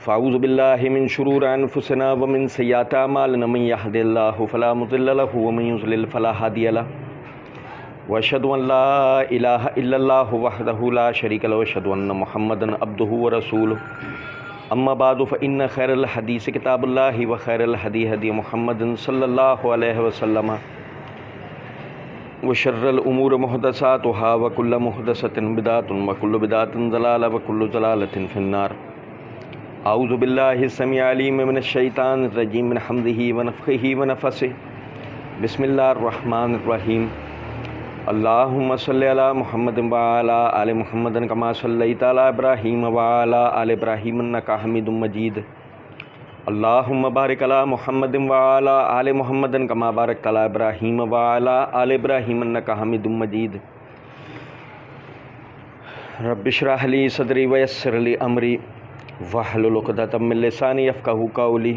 فاعوذ باللہ من شرور انفسنا ومن سیئات اعمالنا من یہد اللہ فلا مضل لہ ومن یضلل فلا ہادی لہ واشہد ان لا الہ الا اللہ وحدہ لا شریک لہ واشہد ان محمدا عبدہ ورسولہ اما بعد فإن خیر الحدیث کتاب اللہ وخیر الہدی ہدی محمد صلی اللہ علیہ وسلم وشر الامور محدثاتها وکل محدثۃ بدعۃ وکل بدعۃ ضلالہ وکل ضلالۃ فی النار۔ اعوذ باللہ السمیع العلیم من الشیطان الرجیم من حمزہ ونفخہ ونفثہ۔ بسم اللہ الرحمن الرحیم۔ اللہم صلی علی محمد وعلی آل محمد کما صلیت علی ابراہیم وعلی آل ابراہیم انک حمید مجید۔ اللہم بارک علی محمد وعلی آل محمد کما بارکت علی ابراہیم وعلی آل ابراہیم انک حمید مجید۔ رب اشرح لی صدری ویسر لی امری واحلل عقدۃ من لسانی یفقہوا قولی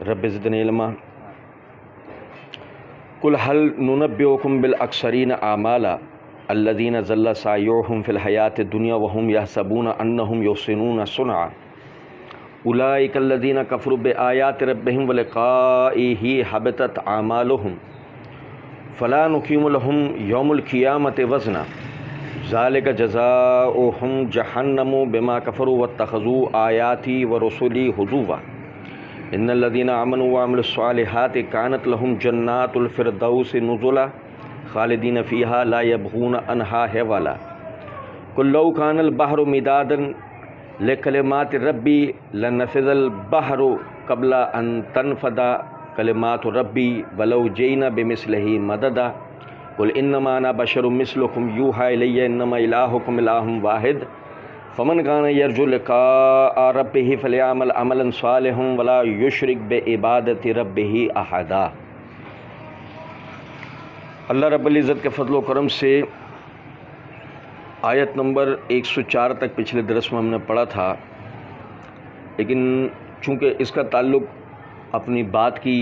رب زدنی علما۔ قل هل ننبئکم بالاخسرین اعمالا الذین ضل سعیهم فی الحیاۃ الدنیا وهم یحسبون انهم یحسنون صنعا اولئک الذین کفروا بآیات ربهم ولقائہ حبطت اعمالهم فلا نقیم لهم یوم القیامة وزنا ذالک جزاؤہم جہنم بما کفروا واتخذوا آیاتی ورسلی حضوا ان الذین آمنوا وعملوا الصالحات کانت لهم جنات الفردوس نزلا خالدین فیہا لا یبغون عنہا حولا۔ قل لو کان البحر مدادا لکلمات ربی لنفذ البحر قبل ان تنفد کلمات ربی ولو جئنا بمثلہ مددا قل انما انا بشر مثلکم یوحی الی انما الہکم الہ واحد فمن کان یرجو لقاء ربہ فلیعمل عملا صالحا ولا یشرک بعبادۃ ربہ احدا۔ اللہ رب العزت کے فضل و کرم سے آیت نمبر 104 تک پچھلے درس میں ہم نے پڑھا تھا، لیکن چونکہ اس کا تعلق اپنی بات کی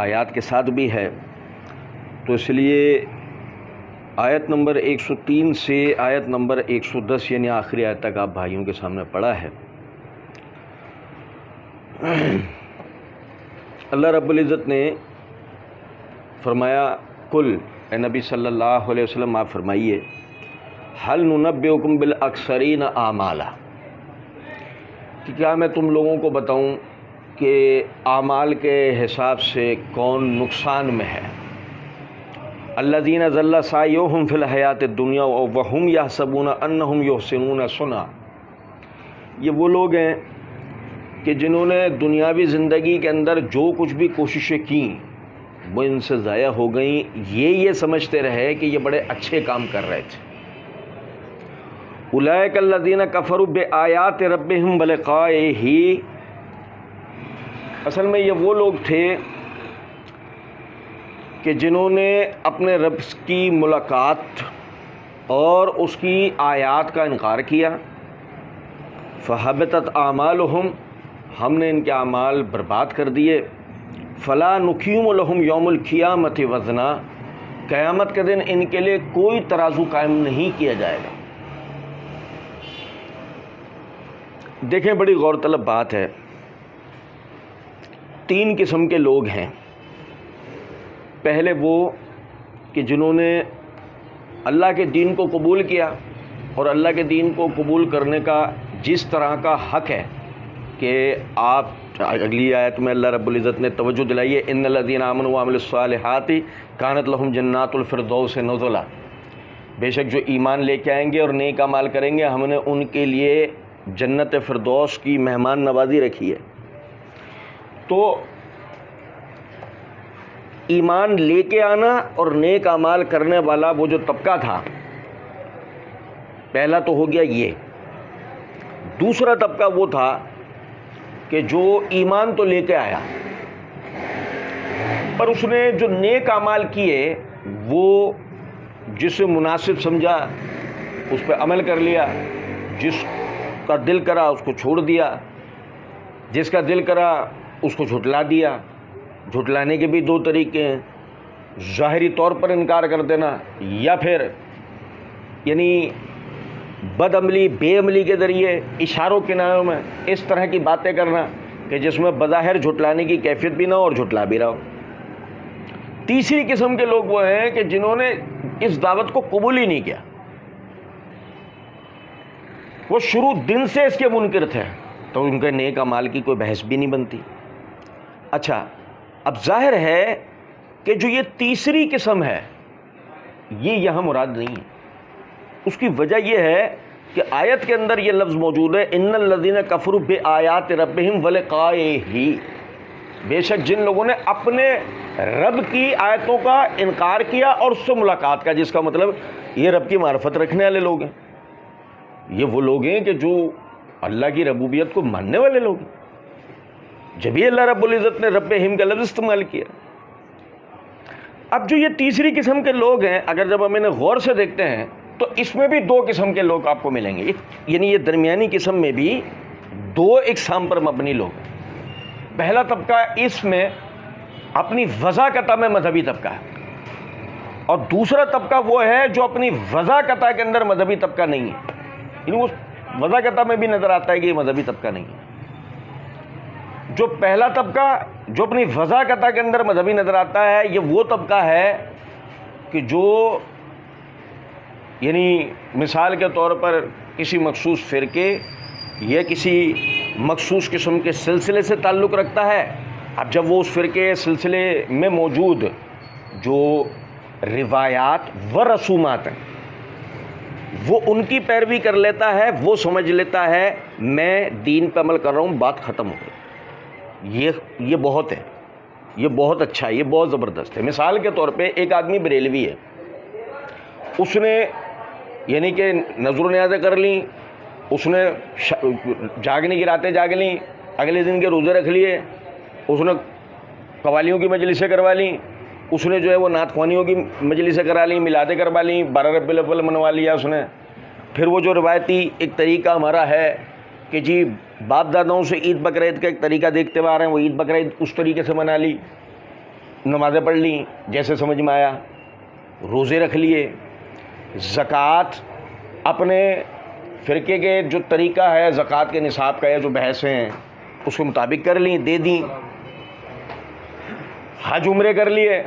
آیات کے ساتھ بھی ہے تو اس لیے آیت نمبر 103 سے آیت نمبر 110 یعنی آخری آیت تک آپ بھائیوں کے سامنے پڑھا ہے۔ اللہ رب العزت نے فرمایا قل اے نبی صلی اللہ علیہ وسلم آپ فرمائیے هل ننبئکم بالاخسرین اعمالا کہ کیا میں تم لوگوں کو بتاؤں کہ اعمال کے حساب سے کون نقصان میں ہے۔ الذین ضل سعیہم فی الحیاۃ الدنیا وہم یحسبون انہم یحسنون صنعا، یہ وہ لوگ ہیں کہ جنہوں نے دنیاوی زندگی کے اندر جو کچھ بھی کوششیں کیں وہ ان سے ضائع ہو گئیں، یہ سمجھتے رہے کہ یہ بڑے اچھے کام کر رہے تھے۔ اولئک الذین کفروا بآیات ربہم ولقائہ، اصل میں یہ وہ لوگ تھے کہ جنہوں نے اپنے رب کی ملاقات اور اس کی آیات کا انکار کیا۔ فحبطت اعمالہم، ہم نے ان کے اعمال برباد کر دیے۔ فلا نقیم لہم یوم القیامۃ وزنا، قیامت کے دن ان کے لیے کوئی ترازو قائم نہیں کیا جائے گا۔ دیکھیں بڑی غور طلب بات ہے، تین قسم کے لوگ ہیں۔ پہلے وہ کہ جنہوں نے اللہ کے دین کو قبول کیا اور اللہ کے دین کو قبول کرنے کا جس طرح کا حق ہے کہ آپ اگلی آیت میں اللہ رب العزت نے توجہ دلائی ہے ان الذین آمنوا وعملوا الصالحات کانت لہم جنات الفردوس نزلا، بے شک جو ایمان لے کے آئیں گے اور نیک اعمال کریں گے ہم نے ان کے لیے جنت فردوس کی مہمان نوازی رکھی ہے۔ تو ایمان لے کے آنا اور نیک اعمال کرنے والا وہ جو طبقہ تھا، پہلا تو ہو گیا یہ۔ دوسرا طبقہ وہ تھا کہ جو ایمان تو لے کے آیا پر اس نے جو نیک اعمال کیے وہ جسے مناسب سمجھا اس پہ عمل کر لیا، جس کا دل کرا اس کو چھوڑ دیا، جس کا دل کرا اس کو جھٹلا دیا۔ جھٹلانے کے بھی دو طریقے ہیں، ظاہری طور پر انکار کر دینا یا پھر یعنی بد عملی، بے عملی کے ذریعے، اشاروں کنایوں میں اس طرح کی باتیں کرنا کہ جس میں بظاہر جھٹلانے کی کیفیت بھی نہ ہو اور جھٹلا بھی رہا ہو۔ تیسری قسم کے لوگ وہ ہیں کہ جنہوں نے اس دعوت کو قبول ہی نہیں کیا، وہ شروع دن سے اس کے منکر تھے، تو ان کے نیک اعمال کی کوئی بحث بھی نہیں بنتی۔ اچھا، اب ظاہر ہے کہ جو یہ تیسری قسم ہے یہ یہاں مراد نہیں ہے۔ اس کی وجہ یہ ہے کہ آیت کے اندر یہ لفظ موجود ہے، ان الذین کفروا بآیات ربہم ولقائہ، بے شک جن لوگوں نے اپنے رب کی آیتوں کا انکار کیا اور اس سے ملاقات کا، جس کا مطلب یہ رب کی معرفت رکھنے والے لوگ ہیں، یہ وہ لوگ ہیں کہ جو اللہ کی ربوبیت کو ماننے والے لوگ ہیں، جبھی اللہ رب العزت نے ربہم کا لفظ استعمال کیا۔ اب جو یہ تیسری قسم کے لوگ ہیں، اگر جب ہم انہیں غور سے دیکھتے ہیں تو اس میں بھی دو قسم کے لوگ آپ کو ملیں گے، یعنی یہ درمیانی قسم میں بھی دو اقسام پر مبنی لوگ ہیں۔ پہلا طبقہ اس میں اپنی وضاحت میں مذہبی طبقہ ہے، اور دوسرا طبقہ وہ ہے جو اپنی وضاحت کے اندر مذہبی طبقہ نہیں ہے، یعنی وہ وضاحت میں بھی نظر آتا ہے کہ یہ مذہبی طبقہ نہیں ہے۔ جو پہلا طبقہ جو اپنی وضاحت کے اندر مذہبی نظر آتا ہے، یہ وہ طبقہ ہے کہ جو یعنی مثال کے طور پر کسی مخصوص فرقے یا کسی مخصوص قسم کے سلسلے سے تعلق رکھتا ہے۔ اب جب وہ اس فرقے سلسلے میں موجود جو روایات و رسومات ہیں وہ ان کی پیروی کر لیتا ہے، وہ سمجھ لیتا ہے میں دین پہ عمل کر رہا ہوں، بات ختم ہو گئی، یہ بہت ہے، یہ بہت اچھا ہے، یہ بہت زبردست ہے۔ مثال کے طور پہ ایک آدمی بریلوی ہے، اس نے یعنی کہ نظر و نیازیں کر لیں، اس نے جاگنے کی راتیں جاگ لیں، اگلے دن کے روزے رکھ لیے، اس نے قوالیوں کی مجلسیں کروا لیں، اس نے جو ہے وہ نعت خوانیوں کی مجلسیں کرا لیں، میلادیں کروا لیں، 12 ربیع الاول منوا لیا اس نے۔ پھر وہ جو روایتی ایک طریقہ ہمارا ہے کہ جی باپ داداؤں سے عید بقرعید کا ایک طریقہ دیکھتے ہوئے آ رہے ہیں، وہ عید بقرعید اس طریقے سے منا لی، نمازیں پڑھ لیں جیسے سمجھ میں آیا، روزے رکھ لیے، زکوٰۃ اپنے فرقے کے جو طریقہ ہے زکوٰۃ کے نصاب کا یا جو بحث ہیں اس کے مطابق کر لیں، دے دیں، حج عمرے کر لیے۔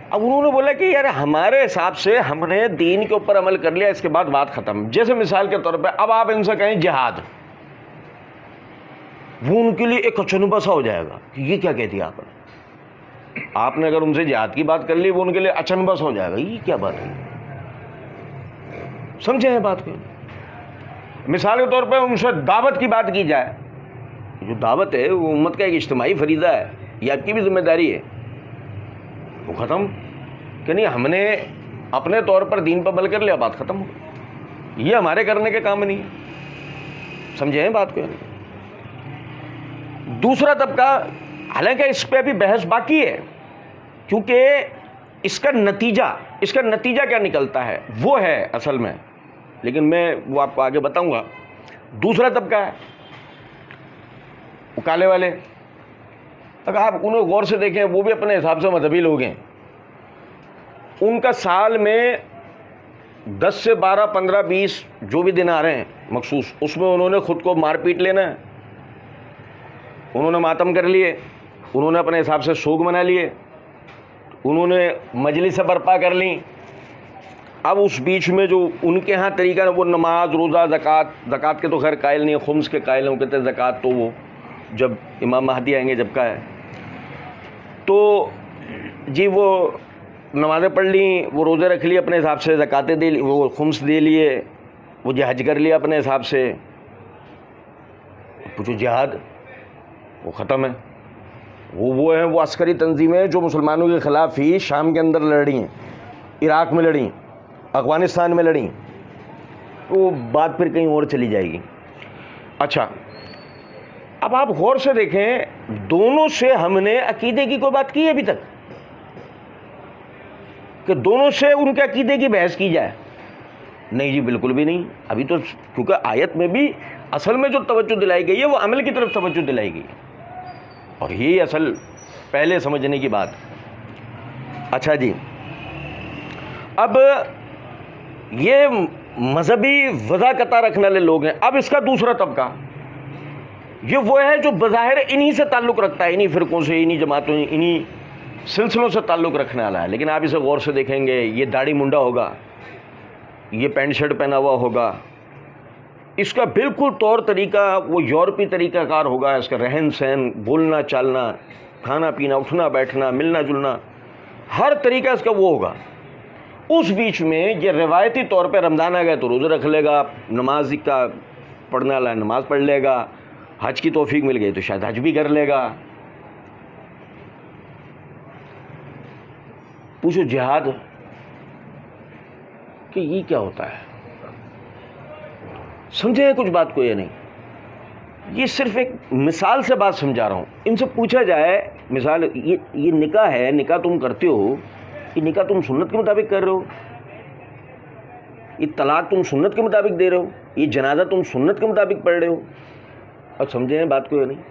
اب انہوں نے بولا کہ یار ہمارے حساب سے ہم نے دین کے اوپر عمل کر لیا، اس کے بعد بات ختم۔ جیسے مثال کے طور پہ اب آپ ان سے کہیں جہاد، وہ ان کے لیے ایک اچنبھا سا ہو جائے گا کہ یہ کیا کہہ دیا آپ نے اگر ان سے جہاد کی بات کر لی، وہ ان کے لیے اچنبھا سا ہو جائے گا، یہ کیا بات ہے، سمجھے ہیں بات کو؟ مثال کے طور پہ ان سے دعوت کی بات کی جائے، جو دعوت ہے وہ امت کا ایک اجتماعی فریضہ ہے، یہ آپ کی بھی ذمہ داری ہے، وہ ختم کہ نہیں ہم نے اپنے طور پر دین پر عمل کر لیا، بات ختم ہو گئی، یہ ہمارے کرنے کے کام نہیں ہے، سمجھے ہیں بات کو؟ دوسرا طبقہ، حالانکہ اس پہ بھی بحث باقی ہے، کیونکہ اس کا نتیجہ کیا نکلتا ہے وہ ہے اصل میں، لیکن میں وہ آپ کو آگے بتاؤں گا۔ دوسرا طبقہ ہے وہ کالے والے، اگر آپ انہیں غور سے دیکھیں وہ بھی اپنے حساب سے مذہبی لوگ ہیں، ان کا سال میں 10 سے 12 15 20 جو بھی دن آ رہے ہیں مخصوص، اس میں انہوں نے خود کو مار پیٹ لینا ہے، انہوں نے ماتم کر لیے، انہوں نے اپنے حساب سے سوگ منا لیے، انہوں نے مجلسیں برپا کر لیں۔ اب اس بیچ میں جو ان کے ہاں طریقہ ہے وہ نماز، روزہ، زکوٰۃ کے تو خیر قائل نہیں ہے، خمس کے قائل ہیں، کہتے ہیں زکوٰۃ تو وہ جب امام مہدی آئیں گے جب کا ہے، تو جی وہ نمازیں پڑھ لیں، وہ روزے رکھ لیے اپنے حساب سے، زکاتیں دے لی، وہ خمس دے لیے، وہ جی حج کر لیا اپنے حساب سے، پوچھو جہاد وہ ختم ہے۔ وہ ہیں وہ عسکری تنظیمیں جو مسلمانوں کے خلاف ہی شام کے اندر لڑی ہیں، عراق میں لڑیں، افغانستان میں لڑیں، وہ بات پھر کہیں اور چلی جائے گی۔ اچھا، اب آپ غور سے دیکھیں دونوں سے ہم نے عقیدے کی کوئی بات کی ہے ابھی تک کہ دونوں سے ان کے عقیدے کی بحث کی جائے؟ نہیں جی بالکل بھی نہیں، ابھی تو کیونکہ آیت میں بھی اصل میں جو توجہ دلائی گئی ہے وہ عمل کی طرف توجہ دلائی گئی ہے، اور یہی اصل پہلے سمجھنے کی بات۔ اچھا جی، اب یہ مذہبی وضاقتہ رکھنے والے لوگ ہیں. اب اس کا دوسرا طبقہ یہ وہ ہے جو بظاہر انہی سے تعلق رکھتا ہے, انہی فرقوں سے, انہی جماعتوں, انہی سلسلوں سے تعلق رکھنے والا ہے, لیکن آپ اسے غور سے دیکھیں گے یہ داڑھی منڈا ہوگا, یہ پینٹ شرٹ پہنا ہوا ہوگا, اس کا بالکل طور طریقہ وہ یورپی طریقہ کار ہوگا, اس کا رہن سہن, بولنا چالنا, کھانا پینا, اٹھنا بیٹھنا, ملنا جلنا, ہر طریقہ اس کا وہ ہوگا. اس بیچ میں یہ روایتی طور پہ رمضان آ گئے تو روزہ رکھ لے گا, نماز کا پڑھنے والا ہے نماز پڑھ لے گا, حج کی توفیق مل گئی تو شاید حج بھی کر لے گا. پوچھو جہاد کہ یہ کیا ہوتا ہے, سمجھے کچھ بات کو یا نہیں؟ یہ صرف ایک مثال سے بات سمجھا رہا ہوں. ان سے پوچھا جائے مثال یہ نکاح ہے, نکاح تم کرتے ہو, یہ نکاح تم سنت کے مطابق کر رہے ہو, یہ طلاق تم سنت کے مطابق دے رہے ہو, یہ جنازہ تم سنت کے مطابق پڑھ رہے ہو. اب سمجھے ہیں بات کو یا نہیں؟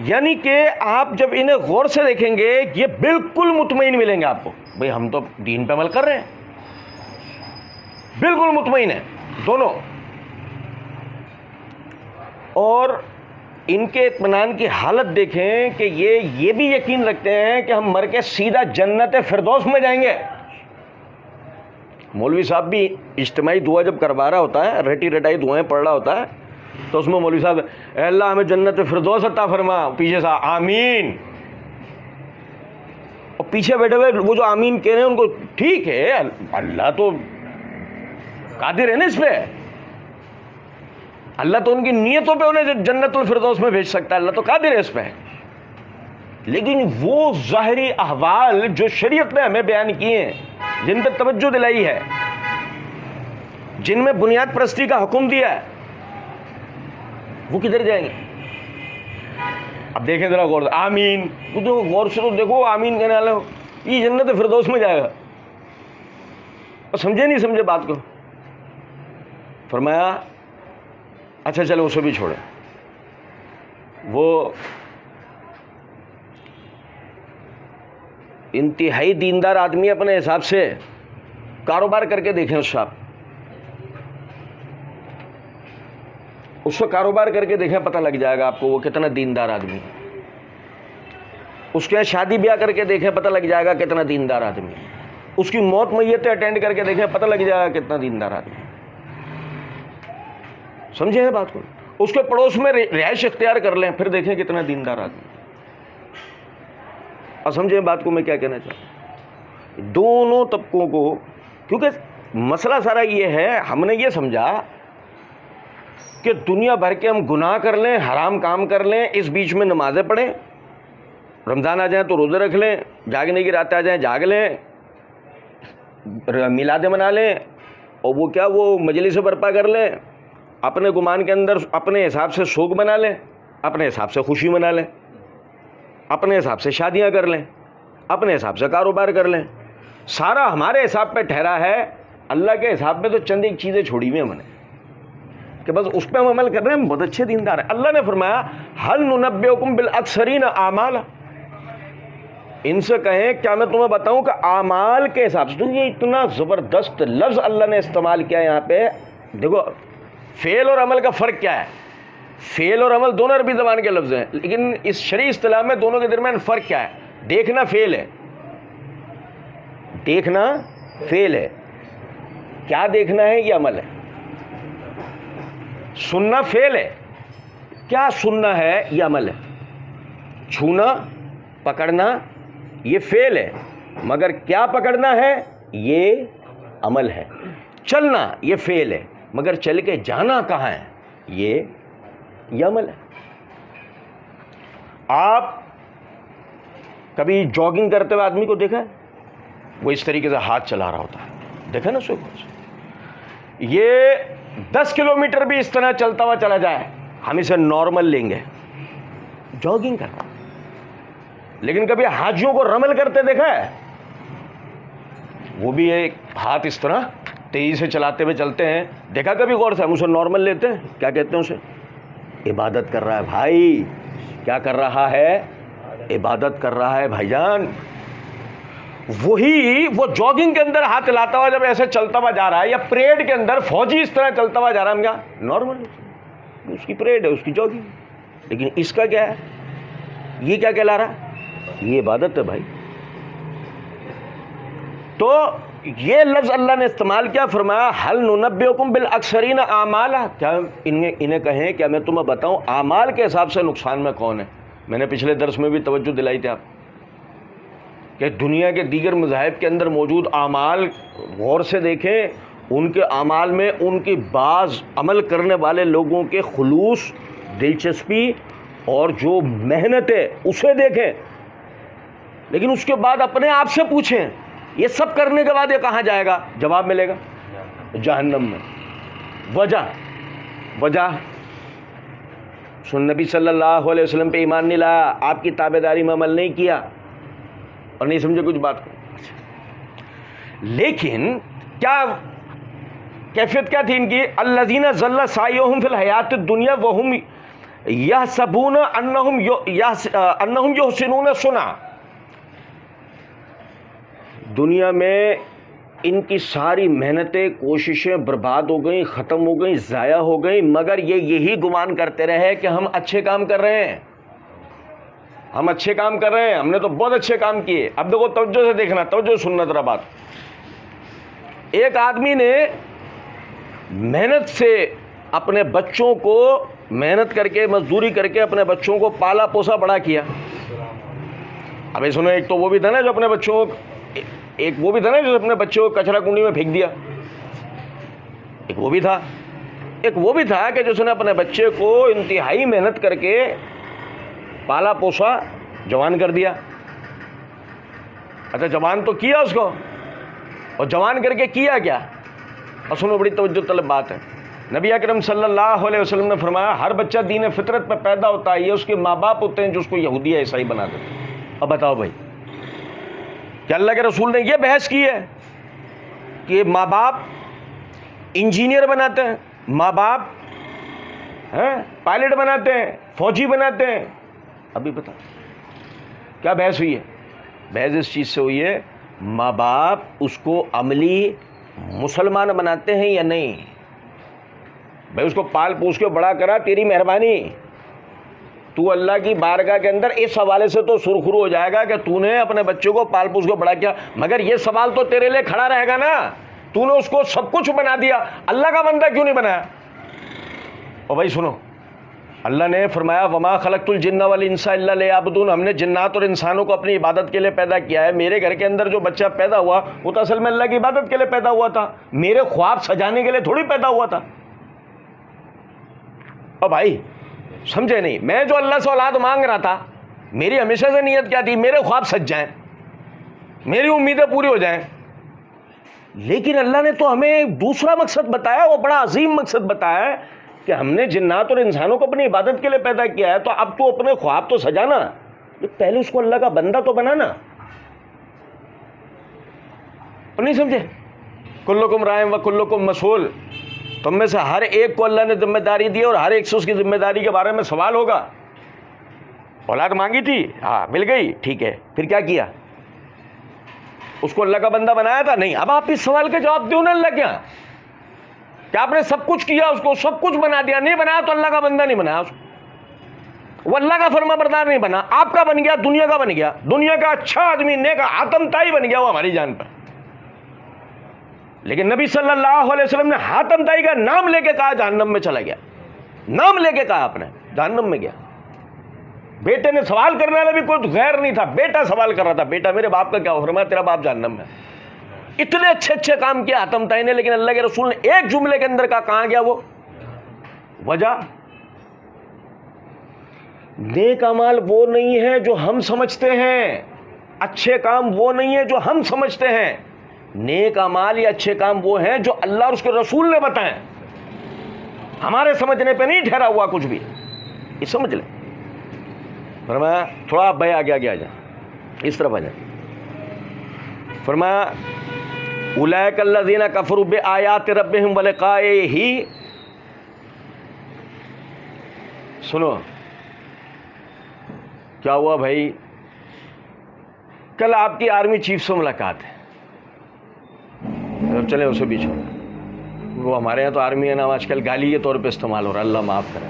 یعنی کہ آپ جب انہیں غور سے دیکھیں گے یہ بالکل مطمئن ملیں گے آپ کو, بھئی ہم تو دین پہ عمل کر رہے ہیں, بالکل مطمئن ہیں دونوں. اور ان کے اطمینان کی حالت دیکھیں کہ یہ بھی یقین رکھتے ہیں کہ ہم مر کے سیدھا جنت فردوس میں جائیں گے. مولوی صاحب بھی اجتماعی دعا جب کروا رہا ہوتا ہے, رٹی رٹائی دعائیں پڑھ رہا ہوتا ہے, تو اس میں مولوی صاحب اے اللہ ہمیں جنت فردوس عطا فرما, پیچھے سے آمین, اور پیچھے بیٹھے ہوئے وہ جو آمین کہہ رہے ہیں ان کو ٹھیک ہے, اللہ تو قادر ہے نا اس پہ, اللہ تو ان کی نیتوں پہ انہیں جنت الفردوس میں بھیج سکتا ہے, اللہ تو قادر ہے اس پہ. لیکن وہ ظاہری احوال جو شریعت نے ہمیں بیان کیے ہیں, جن پہ توجہ دلائی ہے, جن میں بنیاد پرستی کا حکم دیا ہے, وہ کدھر جائیں گے؟ اب دیکھیں ذرا غور سے, آمین تو غور سے تو دیکھو, آمین کہنے والے یہ جنت فردوس میں جائے گا. اور سمجھے نہیں سمجھے بات کو؟ فرمایا اچھا چلو اسے بھی چھوڑیں, وہ انتہائی دیندار آدمی اپنے حساب سے کاروبار کر کے دیکھیں, اس سے کاروبار کر کے دیکھیں, پتہ لگ جائے گا آپ کو وہ کتنا دیندار آدمی ہے. اس کے شادی بیاہ کر کے دیکھیں, پتہ لگ جائے گا کتنا دیندار آدمی ہے. اس کی موت میتیں اٹینڈ کر کے دیکھیں, پتہ لگ جائے گا کتنا دیندار آدمی ہے. سمجھے ہیں بات کو؟ اس کے پڑوس میں رہائش اختیار کر لیں, پھر دیکھیں کتنا دیندار آدمی. اور سمجھیں بات کو میں کیا کہنا چاہتا ہوں؟ دونوں طبقوں کو, کیونکہ مسئلہ سارا یہ ہے, ہم نے یہ سمجھا کہ دنیا بھر کے ہم گناہ کر لیں, حرام کام کر لیں, اس بیچ میں نمازیں پڑھیں, رمضان آ جائیں تو روزے رکھ لیں, جاگنے کی راتیں آ جائیں جاگ لیں, میلادیں منا لیں, اور وہ کیا وہ مجلس برپا کر لیں, اپنے گمان کے اندر اپنے حساب سے شوق بنا لیں, اپنے حساب سے خوشی منا لیں, اپنے حساب سے شادیاں کر لیں, اپنے حساب سے کاروبار کر لیں. سارا ہمارے حساب پہ ٹھہرا ہے, اللہ کے حساب پہ تو چند ایک چیزیں چھوڑی ہوئی ہیں ہم نے کہ بس اس پہ ہم عمل کر رہے ہیں, ہم بہت اچھے دیندار ہیں. اللہ نے فرمایا هل ننبئکم بالاکثرین اعمالا, ان سے کہیں کیا میں تمہیں بتاؤں کہ اعمال کے حساب سے. تو یہ اتنا زبردست لفظ اللہ نے استعمال کیا یہاں پہ. دیکھو فعل اور عمل کا فرق کیا ہے, فعل اور عمل دونوں عربی زبان کے لفظ ہیں, لیکن اس شرعی اصطلاح میں دونوں کے درمیان فرق کیا ہے؟ دیکھنا فعل ہے, دیکھنا فعل ہے, کیا دیکھنا ہے یہ عمل ہے. سننا فعل ہے, کیا سننا ہے یہ عمل ہے. چھونا پکڑنا یہ فعل ہے, مگر کیا پکڑنا ہے یہ عمل ہے. چلنا یہ فعل ہے, مگر چل کے جانا کہاں ہے یہ عمل ہے. آپ کبھی جاگنگ کرتے ہوئے آدمی کو دیکھا ہے؟ وہ اس طریقے سے ہاتھ چلا رہا ہوتا ہے, دیکھا نا سو. یہ 10 کلومیٹر بھی اس طرح چلتا ہوا چلا جائے, ہم اسے نارمل لیں گے, جاگنگ کر رہا. لیکن کبھی حاجیوں کو رمل کرتے دیکھا ہے؟ وہ بھی ایک ہاتھ اس طرح تیزی سے چلاتے ہوئے چلتے ہیں, دیکھا کبھی غور سے؟ ہم اسے نارمل لیتے ہیں, کیا کہتے ہیں اسے؟ عبادت کر رہا ہے بھائی. کیا کر رہا ہے؟ عبادت کر رہا ہے بھائی جان. وہی وہ جاگنگ کے اندر ہاتھ ہلاتا ہوا جب ایسے چلتا ہوا جا رہا ہے، یا پریڈ کے اندر فوجی اس طرح چلتا ہوا جا رہا ہے، ہم کیا نارمل، اس کی پریڈ ہے، اس کی جاگنگ. لیکن اس کا کیا ہے، یہ کیا کہلا رہا ہے، یہ عبادت ہے بھائی. تو یہ لفظ اللہ نے استعمال کیا، فرمایا حل ننبئکم بالاکثرین اعمالا، کیا انہیں کہیں کیا میں تمہیں بتاؤں اعمال کے حساب سے نقصان میں کون ہے. میں نے پچھلے درس میں بھی توجہ دلائی تھی آپ کہ دنیا کے دیگر مذاہب کے اندر موجود اعمال غور سے دیکھیں، ان کے اعمال میں ان کی بعض عمل کرنے والے لوگوں کے خلوص، دلچسپی اور جو محنت ہے اسے دیکھیں، لیکن اس کے بعد اپنے آپ سے پوچھیں یہ سب کرنے کے بعد یہ کہاں جائے گا، جواب ملے گا جہنم میں. وجہ سن، نبی صلی اللہ علیہ وسلم پہ ایمان نہیں لایا، آپ کی تابع داری میں عمل نہیں کیا اور نہیں سمجھے کچھ بات. لیکن کیا کیفیت کیا تھی ان کی، الذین ضل سعیہم فی الحیات الدنیا وہم یحسبون انہم یحسنون صنعا. دنیا میں ان کی ساری محنتیں، کوششیں برباد ہو گئیں، ختم ہو گئیں، ضائع ہو گئیں، مگر یہ یہی گمان کرتے رہے کہ ہم اچھے کام کر رہے ہیں، ہم اچھے کام کر رہے ہیں، ہم نے تو بہت اچھے کام کیے. اب دیکھو توجہ سے دیکھنا، توجہ سننا ذرا بات. ایک آدمی نے محنت سے اپنے بچوں کو، محنت کر کے مزدوری کر کے اپنے بچوں کو پالا پوسا بڑا کیا. ابھی سنو، ایک تو وہ بھی تھا نا جو اپنے بچوں کو، ایک وہ بھی تھا نا جو اپنے بچوں کو کچرا کنڈی میں پھینک دیا، ایک وہ بھی تھا کہ جس نے اپنے بچے کو انتہائی محنت کر کے پالا پوسا جوان کر دیا. اچھا جوان تو کیا اس کو، اور جوان کر کے کیا کیا، اور سنو بڑی توجہ طلب بات ہے. نبی اکرم صلی اللہ علیہ وسلم نے فرمایا ہر بچہ دین فطرت پہ پیدا ہوتا ہے، یہ اس کے ماں باپ ہوتے ہیں جو اس کو یہودی یا عیسائی بنا دیتے ہیں. اب بتاؤ بھائی، کہ اللہ کے رسول نے یہ بحث کی ہے کہ ماں باپ انجینئر بناتے ہیں، ماں باپ پائلٹ بناتے ہیں، فوجی بناتے ہیں. ابھی بتا کیا بحث ہوئی ہے، بحث اس چیز سے ہوئی ہے ماں باپ اس کو عملی مسلمان بناتے ہیں یا نہیں. بھائی اس کو پال پوس کے بڑا کرا، تیری مہربانی، تو اللہ کی بارگاہ کے اندر اس حوالے سے تو سرخرو ہو جائے گا کہ تو نے اپنے بچوں کو پال پوس کے بڑا کیا، مگر یہ سوال تو تیرے لیے کھڑا رہے گا نا، تو نے اس کو سب کچھ بنا دیا، اللہ کا بندہ کیوں نہیں بنایا. اور بھائی سنو، اللہ نے فرمایا وما خلقت الجن والانس الا لیعبدون، ہم نے جنات اور انسانوں کو اپنی عبادت کے لیے پیدا کیا ہے. میرے گھر کے اندر جو بچہ پیدا ہوا وہ تو اصل میں اللہ کی عبادت کے لیے پیدا ہوا تھا، میرے خواب سجانے کے لیے تھوڑی پیدا ہوا تھا. اور بھائی سمجھے نہیں، میں جو اللہ سے اولاد مانگ رہا تھا، میری ہمیشہ سے نیت کیا تھی، میرے خواب سج جائیں، میری امیدیں پوری ہو جائیں. لیکن اللہ نے تو ہمیں دوسرا مقصد بتایا، وہ بڑا عظیم مقصد بتایا ہے کہ ہم نے جنات اور انسانوں کو اپنی عبادت کے لیے پیدا کیا ہے، تو اب تو اپنے خواب تو سجانا، پہلے اس کو اللہ کا بندہ تو بنانا. اور نہیں سمجھے، کلکم راع و کلکم مسئول، تم میں سے ہر ایک کو اللہ نے ذمہ داری دی اور ہر ایک سے اس کی ذمہ داری کے بارے میں سوال ہوگا. اولاد مانگی تھی، ہاں مل گئی، ٹھیک ہے، پھر کیا کیا، اس کو اللہ کا بندہ بنایا تھا نہیں. اب آپ اس سوال کے جواب دو نا اللہ کیا آپ نے سب کچھ کیا، اس کو سب کچھ بنا دیا، نہیں بنایا تو اللہ کا بندہ نہیں بنایا، وہ اللہ کا فرما بردار نہیں بنا، آپ کا بن گیا، دنیا کا بن گیا، دنیا کا اچھا آدمی، نیک آتم تائی بن گیا وہ ہماری جان پر. لیکن نبی صلی اللہ علیہ وسلم نے حاتم تائی کا نام لے کے کہا جہنم میں چلا گیا، نام لے کے کہا آپ نے جہنم میں گیا. بیٹے نے سوال کرنے والا بھی کوئی غیر نہیں تھا، بیٹا سوال کر رہا تھا، بیٹا میرے باپ کا کیا ہو، فرمایا تیرا باپ جہنم میں. اتنے اچھے اچھے کام کیا حاتم تائی نے، لیکن اللہ کے رسول نے ایک جملے کے اندر کہاں گیا وہ وجہ. نیک اعمال وہ نہیں ہے جو ہم سمجھتے ہیں، اچھے کام وہ نہیں ہے جو ہم سمجھتے ہیں، نیک اعمال یا اچھے کام وہ ہیں جو اللہ اور اس کے رسول نے بتائیں، ہمارے سمجھنے پہ نہیں ٹھہرا ہوا کچھ بھی. یہ سمجھ لیں. فرمایا تھوڑا آپ بھائی آگے آ جائیں، اس طرف آ جائیں. فرمایا اولئک الذین کفروا بآیات ربہم ولقائہ. سنو کیا ہوا بھائی، کل آپ کی آرمی چیف سے ملاقات ہے، چلے اسے بھی چھوڑ، وہ ہمارے یہاں تو آرمی کا نام آج کل گالی کے طور پہ استعمال ہو رہا ہے، اللہ معاف کرے،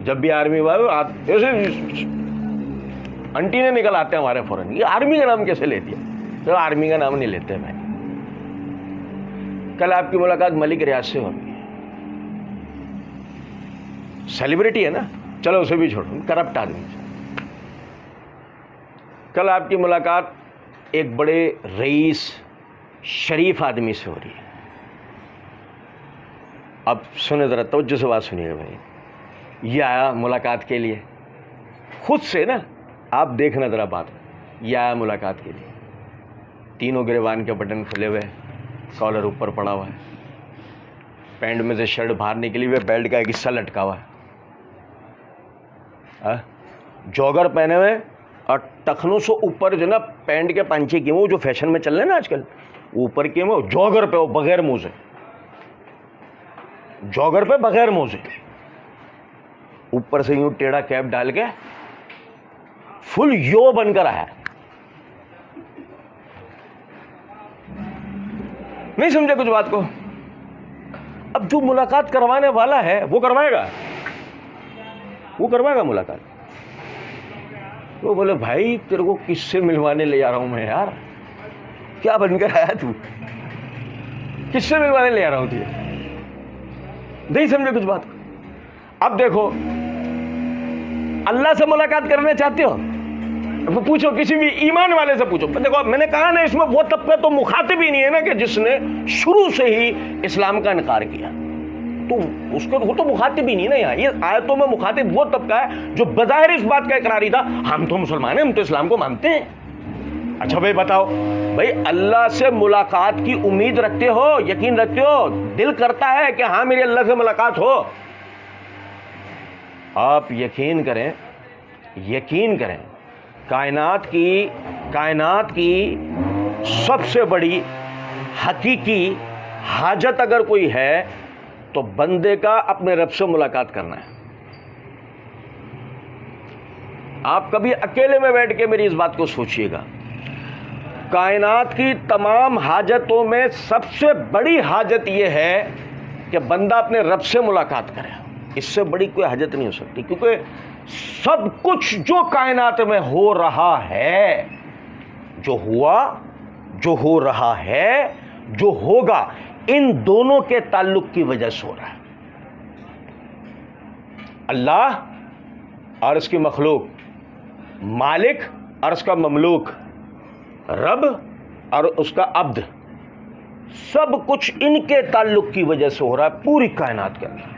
جب بھی آرمی ایسے انٹی نے نکل آتے ہیں ہمارے فوراً، یہ آرمی کا نام کیسے لے دیا؟ چلو آرمی کا نام نہیں لیتے بھائی۔ کل آپ کی ملاقات ملک ریاض سے ہوگی، سیلیبریٹی ہے نا، چلو اسے بھی چھوڑو، کرپٹ آدمی۔ کل آپ کی ملاقات ایک بڑے رئیس شریف آدمی سے ہو رہی ہے۔ اب سنیں ذرا توجہ سے بات سنیے بھائی، یہ آیا ملاقات کے لیے خود سے نا، آپ دیکھنا ذرا بات، یہ آیا ملاقات کے لیے، تینوں گریبان کے بٹن کھلے ہوئے، کالر اوپر پڑا ہوا ہے، پینٹ میں سے شرٹ باہر نکلی ہوئی، بیلٹ کا ایک حصہ لٹکا ہوا ہے، جوگر پہنے ہوئے اور ٹخنوں سے اوپر جو نا پینٹ کے پانچے کی وہ جو فیشن میں چل رہے ہیں نا آج کل، اوپر کی وہ جوگر پہ، وہ بغیر موزے، جوگر پہ بغیر موزے، اوپر سے یوں ٹیڑھا کیپ ڈال کے فل یو بن کر آیا۔ نہیں سمجھے کچھ بات کو؟ اب جو ملاقات کروانے والا ہے وہ کروائے گا ملاقات۔ وہ بولے بھائی تیرے کو کس سے ملوانے لے جا رہا ہوں میں یار، کیا بن کر آیا تو، کس سے ملوانے لے جا رہا ہوں تجھے؟ نہیں سمجھے کچھ بات کو؟ اب دیکھو، اللہ سے ملاقات کرنا چاہتے ہو پوچھو، کسی بھی ایمان والے سے پوچھو۔ دیکھو میں نے کہا نا، اس میں وہ طبقہ تو مخاطب ہی نہیں ہے نا کہ جس نے شروع سے ہی اسلام کا انکار کیا، تو اس کو وہ تو مخاطب ہی نہیں نا یہاں۔ یہ آیتوں میں مخاطب وہ طبقہ ہے جو بظاہر اس بات کا اقراری تھا، ہم تو مسلمان ہیں، ہم تو اسلام کو مانتے ہیں۔ اچھا بھائی بتاؤ، بھائی اللہ سے ملاقات کی امید رکھتے ہو، یقین رکھتے ہو، دل کرتا ہے کہ ہاں میری اللہ سے ملاقات ہو؟ آپ یقین کریں کائنات کی سب سے بڑی حقیقی حاجت اگر کوئی ہے تو بندے کا اپنے رب سے ملاقات کرنا ہے۔ آپ کبھی اکیلے میں بیٹھ کے میری اس بات کو سوچئے گا، کائنات کی تمام حاجتوں میں سب سے بڑی حاجت یہ ہے کہ بندہ اپنے رب سے ملاقات کرے، اس سے بڑی کوئی حاجت نہیں ہو سکتی، کیونکہ سب کچھ جو کائنات میں ہو رہا ہے، جو ہوا، جو ہو رہا ہے، جو ہوگا، ان دونوں کے تعلق کی وجہ سے ہو رہا ہے۔ اللہ اور اس کی مخلوق، مالک اور اس کا مملوک، رب اور اس کا عبد، سب کچھ ان کے تعلق کی وجہ سے ہو رہا ہے پوری کائنات کے اندر۔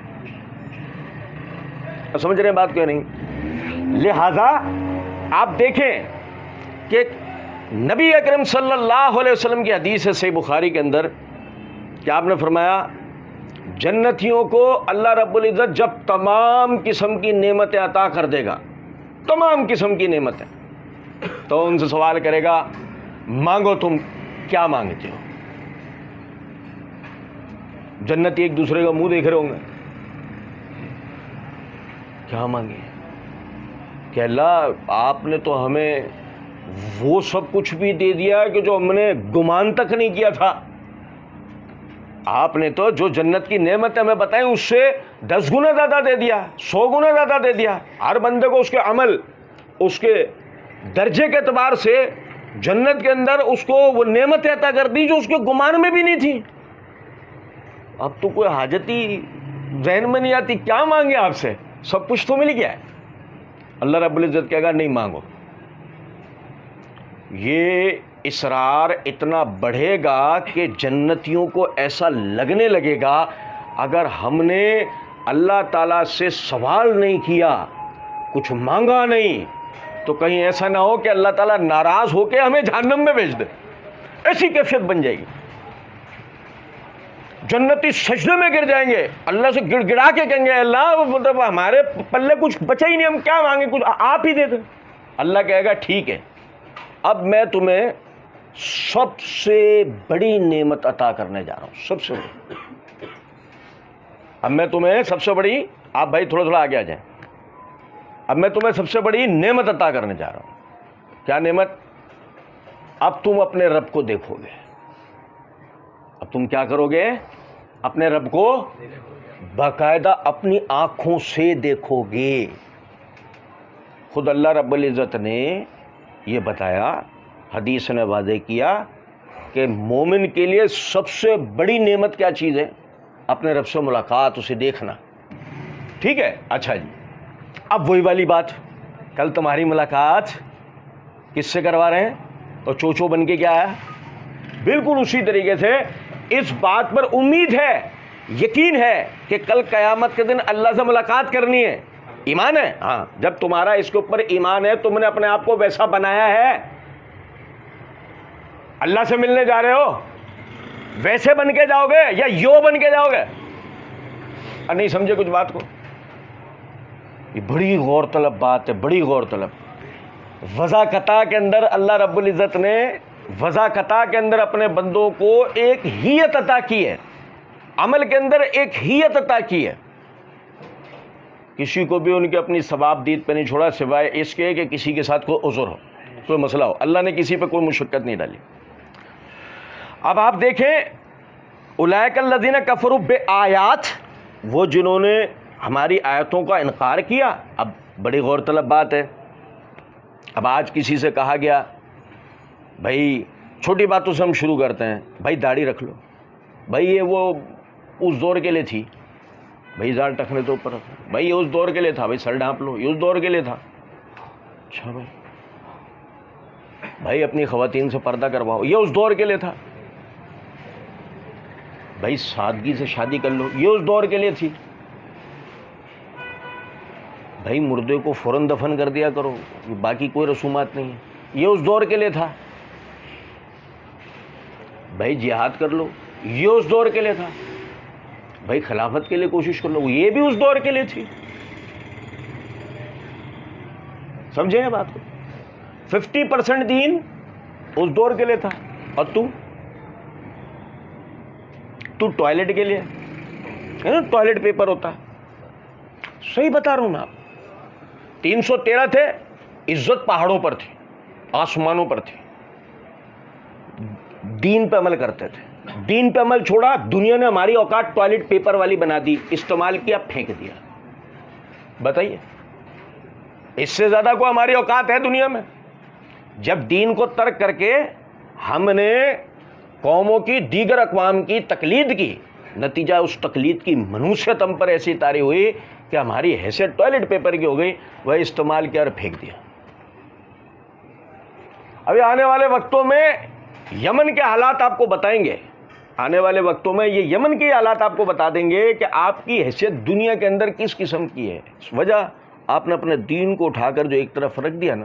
سمجھ رہے ہیں بات کیا نہیں؟ لہذا آپ دیکھیں کہ نبی اکرم صلی اللہ علیہ وسلم کی حدیث ہے صحیح بخاری کے اندر کہ آپ نے فرمایا جنتیوں کو اللہ رب العزت جب تمام قسم کی نعمتیں عطا کر دے گا، تمام قسم کی نعمتیں، تو ان سے سوال کرے گا مانگو تم کیا مانگتے ہو؟ جنتی ایک دوسرے کا منہ دیکھ رہے ہوں گے، کیا مانگے کہ اللہ آپ نے تو ہمیں وہ سب کچھ بھی دے دیا کہ جو ہم نے گمان تک نہیں کیا تھا، آپ نے تو جو جنت کی نعمت ہمیں بتائیں اس سے 10 گنا زیادہ دے دیا، 100 گنا زیادہ دے دیا۔ ہر بندے کو اس کے عمل، اس کے درجے کے اعتبار سے جنت کے اندر اس کو وہ نعمت عطا کر دی جو اس کے گمان میں بھی نہیں تھی۔ اب تو کوئی حاجت ہی ذہن میں نہیں آتی، کیا مانگے آپ سے، سب کچھ تو مل گیا ہے۔ اللہ رب العزت کہے گا نہیں مانگو۔ یہ اصرار اتنا بڑھے گا کہ جنتیوں کو ایسا لگنے لگے گا اگر ہم نے اللہ تعالیٰ سے سوال نہیں کیا، کچھ مانگا نہیں، تو کہیں ایسا نہ ہو کہ اللہ تعالیٰ ناراض ہو کے ہمیں جہنم میں بھیج دے، ایسی کیفیت بن جائے گی۔ جنتی سجدے میں گر جائیں گے، اللہ سے گڑ گڑا کے کہیں گے اللہ مطلب ہمارے پلے کچھ بچا ہی نہیں، ہم کیا مانگے، کچھ آپ ہی دے دیں۔ اللہ کہے گا ٹھیک ہے، اب میں تمہیں سب سے بڑی نعمت عطا کرنے جا رہا ہوں، سب سے بڑی۔ اب میں تمہیں سب سے بڑی، آپ بھائی تھوڑا تھوڑا آگے آ جائیں، اب میں تمہیں سب سے بڑی نعمت عطا کرنے جا رہا ہوں۔ کیا نعمت؟ اب تم اپنے رب کو دیکھو گے. اب تم کیا کرو گے؟ اپنے رب کو باقاعدہ اپنی آنکھوں سے دیکھو گے. خود اللہ رب العزت نے یہ بتایا، حدیث نے واضح کیا کہ مومن کے لیے سب سے بڑی نعمت کیا چیز ہے؟ اپنے رب سے ملاقات، اسے دیکھنا. ٹھیک ہے، اچھا جی، اب وہی والی بات، کل تمہاری ملاقات کس سے کروا رہے ہیں؟ تو چوچو بن کے کیا آیا؟ بالکل اسی طریقے سے اس بات پر امید ہے، یقین ہے کہ کل قیامت کے دن اللہ سے ملاقات کرنی ہے. ایمان ہے؟ ہاں. جب تمہارا اس کے اوپر ایمان ہے، تم نے اپنے آپ کو ویسا بنایا ہے. اللہ سے ملنے جا رہے ہو، ویسے بن کے جاؤ گے یا یو بن کے جاؤ گے؟ نہیں سمجھے کچھ بات کو؟ یہ بڑی غور طلب بات ہے، بڑی غور طلب. وضاقطع کے اندر اللہ رب العزت نے وضاقطع کے اندر اپنے بندوں کو ایک ہیت عطا کی ہے، عمل کے اندر ایک ہیت عطا کی ہے. کسی کو بھی ان کی اپنی ثواب دید پہ نہیں چھوڑا سوائے اس کے کہ کسی کے ساتھ کوئی عذر ہو، کوئی مسئلہ ہو. اللہ نے کسی پہ کوئی مشقت نہیں ڈالی. اب آپ دیکھیں، اولئک الذین کفروا بآیات، وہ جنہوں نے ہماری آیتوں کا انکار کیا. اب بڑی غور طلب بات ہے. اب آج کسی سے کہا گیا، بھائی چھوٹی باتوں سے ہم شروع کرتے ہیں، بھائی داڑھی رکھ لو. بھائی یہ وہ اس دور کے لیے تھی، بھائی زار ٹکنے تو اوپر رکھو. بھائی یہ اس دور کے لیے تھا، بھائی سر ڈھانپ لو، یہ اس دور کے لیے تھا. اچھا بھائی اپنی خواتین سے پردہ کرواؤ، یہ اس دور کے لیے تھا. بھائی سادگی سے شادی کر لو، یہ اس دور کے لیے تھی. بھائی مردے کو فوراً دفن کر دیا کرو، باقی کوئی رسومات نہیں ہے، یہ اس دور کے لیے تھا. بھائی جہاد کر لو، یہ اس دور کے لیے تھا. بھائی خلافت کے لیے کوشش کر لو، یہ بھی اس دور کے لیے تھی. سمجھے بات کو؟ 50% دین اس دور کے لیے تھا، اور تو ٹوائلٹ کے لیے، ٹوائلٹ پیپر ہوتا ہے. صحیح بتا رہا ہوں میں آپ. 313 تھے، عزت پہاڑوں پر تھی، آسمانوں پر تھی. دین پہ عمل کرتے تھے. دین پہ عمل چھوڑا، دنیا نے ہماری اوقات ٹوائلٹ پیپر والی بنا دی، استعمال کیا، پھینک دیا. بتائیے اس سے زیادہ کو ہماری اوقات ہے دنیا میں؟ جب دین کو ترک کر کے ہم نے قوموں کی، دیگر اقوام کی تقلید کی، نتیجہ اس تقلید کی منوسیت ہم پر ایسی طاری ہوئی کہ ہماری حیثیت ٹوائلٹ پیپر کی ہو گئی، وہ استعمال کیا اور پھینک دیا. ابھی آنے والے وقتوں میں یمن کے حالات آپ کو بتائیں گے. آنے والے وقتوں میں یہ یمن کے حالات آپ کو بتا دیں گے کہ آپ کی حیثیت دنیا کے اندر کس قسم کی ہے. اس وجہ آپ نے اپنے دین کو اٹھا کر جو ایک طرف رکھ دیا نا،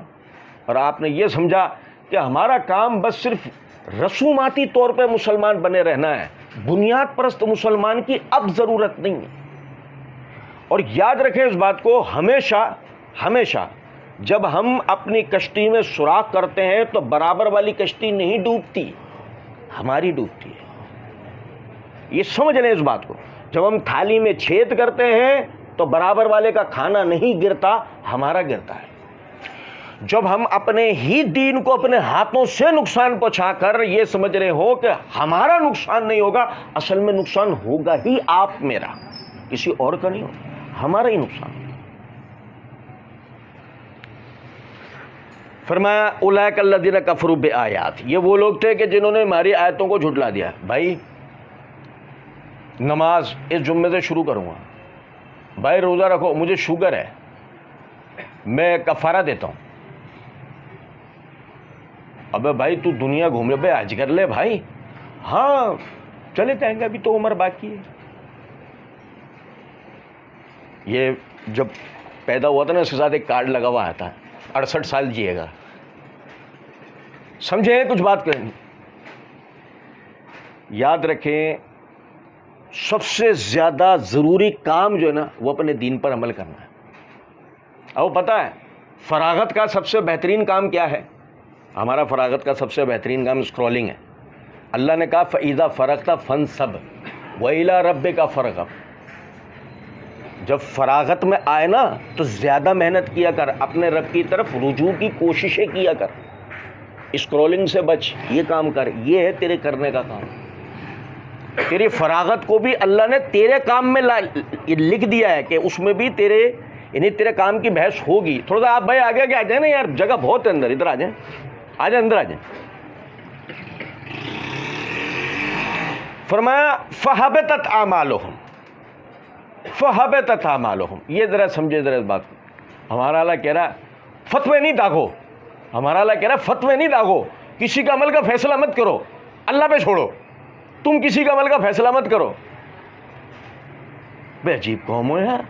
اور آپ نے یہ سمجھا کہ ہمارا کام بس صرف رسوماتی طور پہ مسلمان بنے رہنا ہے، بنیاد پرست مسلمان کی اب ضرورت نہیں ہے. اور یاد رکھیں اس بات کو، ہمیشہ جب ہم اپنی کشتی میں سوراخ کرتے ہیں تو برابر والی کشتی نہیں ڈوبتی، ہماری ڈوبتی ہے. یہ سمجھ لیں اس بات کو. جب ہم تھالی میں چھید کرتے ہیں تو برابر والے کا کھانا نہیں گرتا، ہمارا گرتا ہے. جب ہم اپنے ہی دین کو اپنے ہاتھوں سے نقصان پہنچا کر یہ سمجھ رہے ہو کہ ہمارا نقصان نہیں ہوگا، اصل میں نقصان ہوگا ہی آپ میرا، کسی اور کا نہیں ہوگا، ہمارا ہی نقصان. فرمایا اولئک الذین کفروا بآیات، یہ وہ لوگ تھے کہ جنہوں نے ہماری آیتوں کو جھٹلا دیا. بھائی نماز اس جمعے سے شروع کروں گا، بھائی روزہ رکھو، مجھے شوگر ہے، میں کفارہ دیتا ہوں. ابے بھائی تو دنیا گھوم لے، بھائی حج کر لے بھائی. ہاں چلے جائیں گے، ابھی تو عمر باقی ہے. یہ جب پیدا ہوا تھا نا، اس کے ساتھ ایک کارڈ لگا ہوا آتا ہے 68 سال جیے گا. سمجھے کچھ بات کریں؟ یاد رکھیں سب سے زیادہ ضروری کام جو ہے نا وہ اپنے دین پر عمل کرنا ہے. اب پتہ ہے فراغت کا سب سے بہترین کام کیا ہے؟ ہمارا فراغت کا سب سے بہترین کام اسکرولنگ ہے. اللہ نے کہا فَإِذَا فَرَغْتَ فَانْصَبْ وَإِلَىٰ رَبِّكَ فَارْغَب. جب فراغت میں آئے نا تو زیادہ محنت کیا کر، اپنے رب کی طرف رجوع کی کوششیں کیا کر. اسکرولنگ سے بچ، یہ کام کر، یہ ہے تیرے کرنے کا کام. تیری فراغت کو بھی اللہ نے تیرے کام میں لکھ دیا ہے کہ اس میں بھی تیرے یعنی تیرے کام کی بحث ہوگی. تھوڑا سا آپ بھائی آگے آگے آ جائیں نا یار، جگہ بہت ہے اندر، ادھر آ جائیں، آ جائیں اندر آ جائیں. فرمایا فَحَبِطَتْ أَعْمَالُهُمْ، فَحَبِطَتْ أَعْمَالُهُمْ. یہ ذرا سمجھے ذرا اس بات کو. ہمارا اللہ کہہ رہا ہے فتوے نہیں داغو، ہمارا اللہ کہہ رہا ہے فتوے نہیں داغو، کسی کا عمل کا فیصلہ مت کرو، اللہ پہ چھوڑو، تم کسی کا عمل کا فیصلہ مت کرو. بے عجیب قوم ہو یار.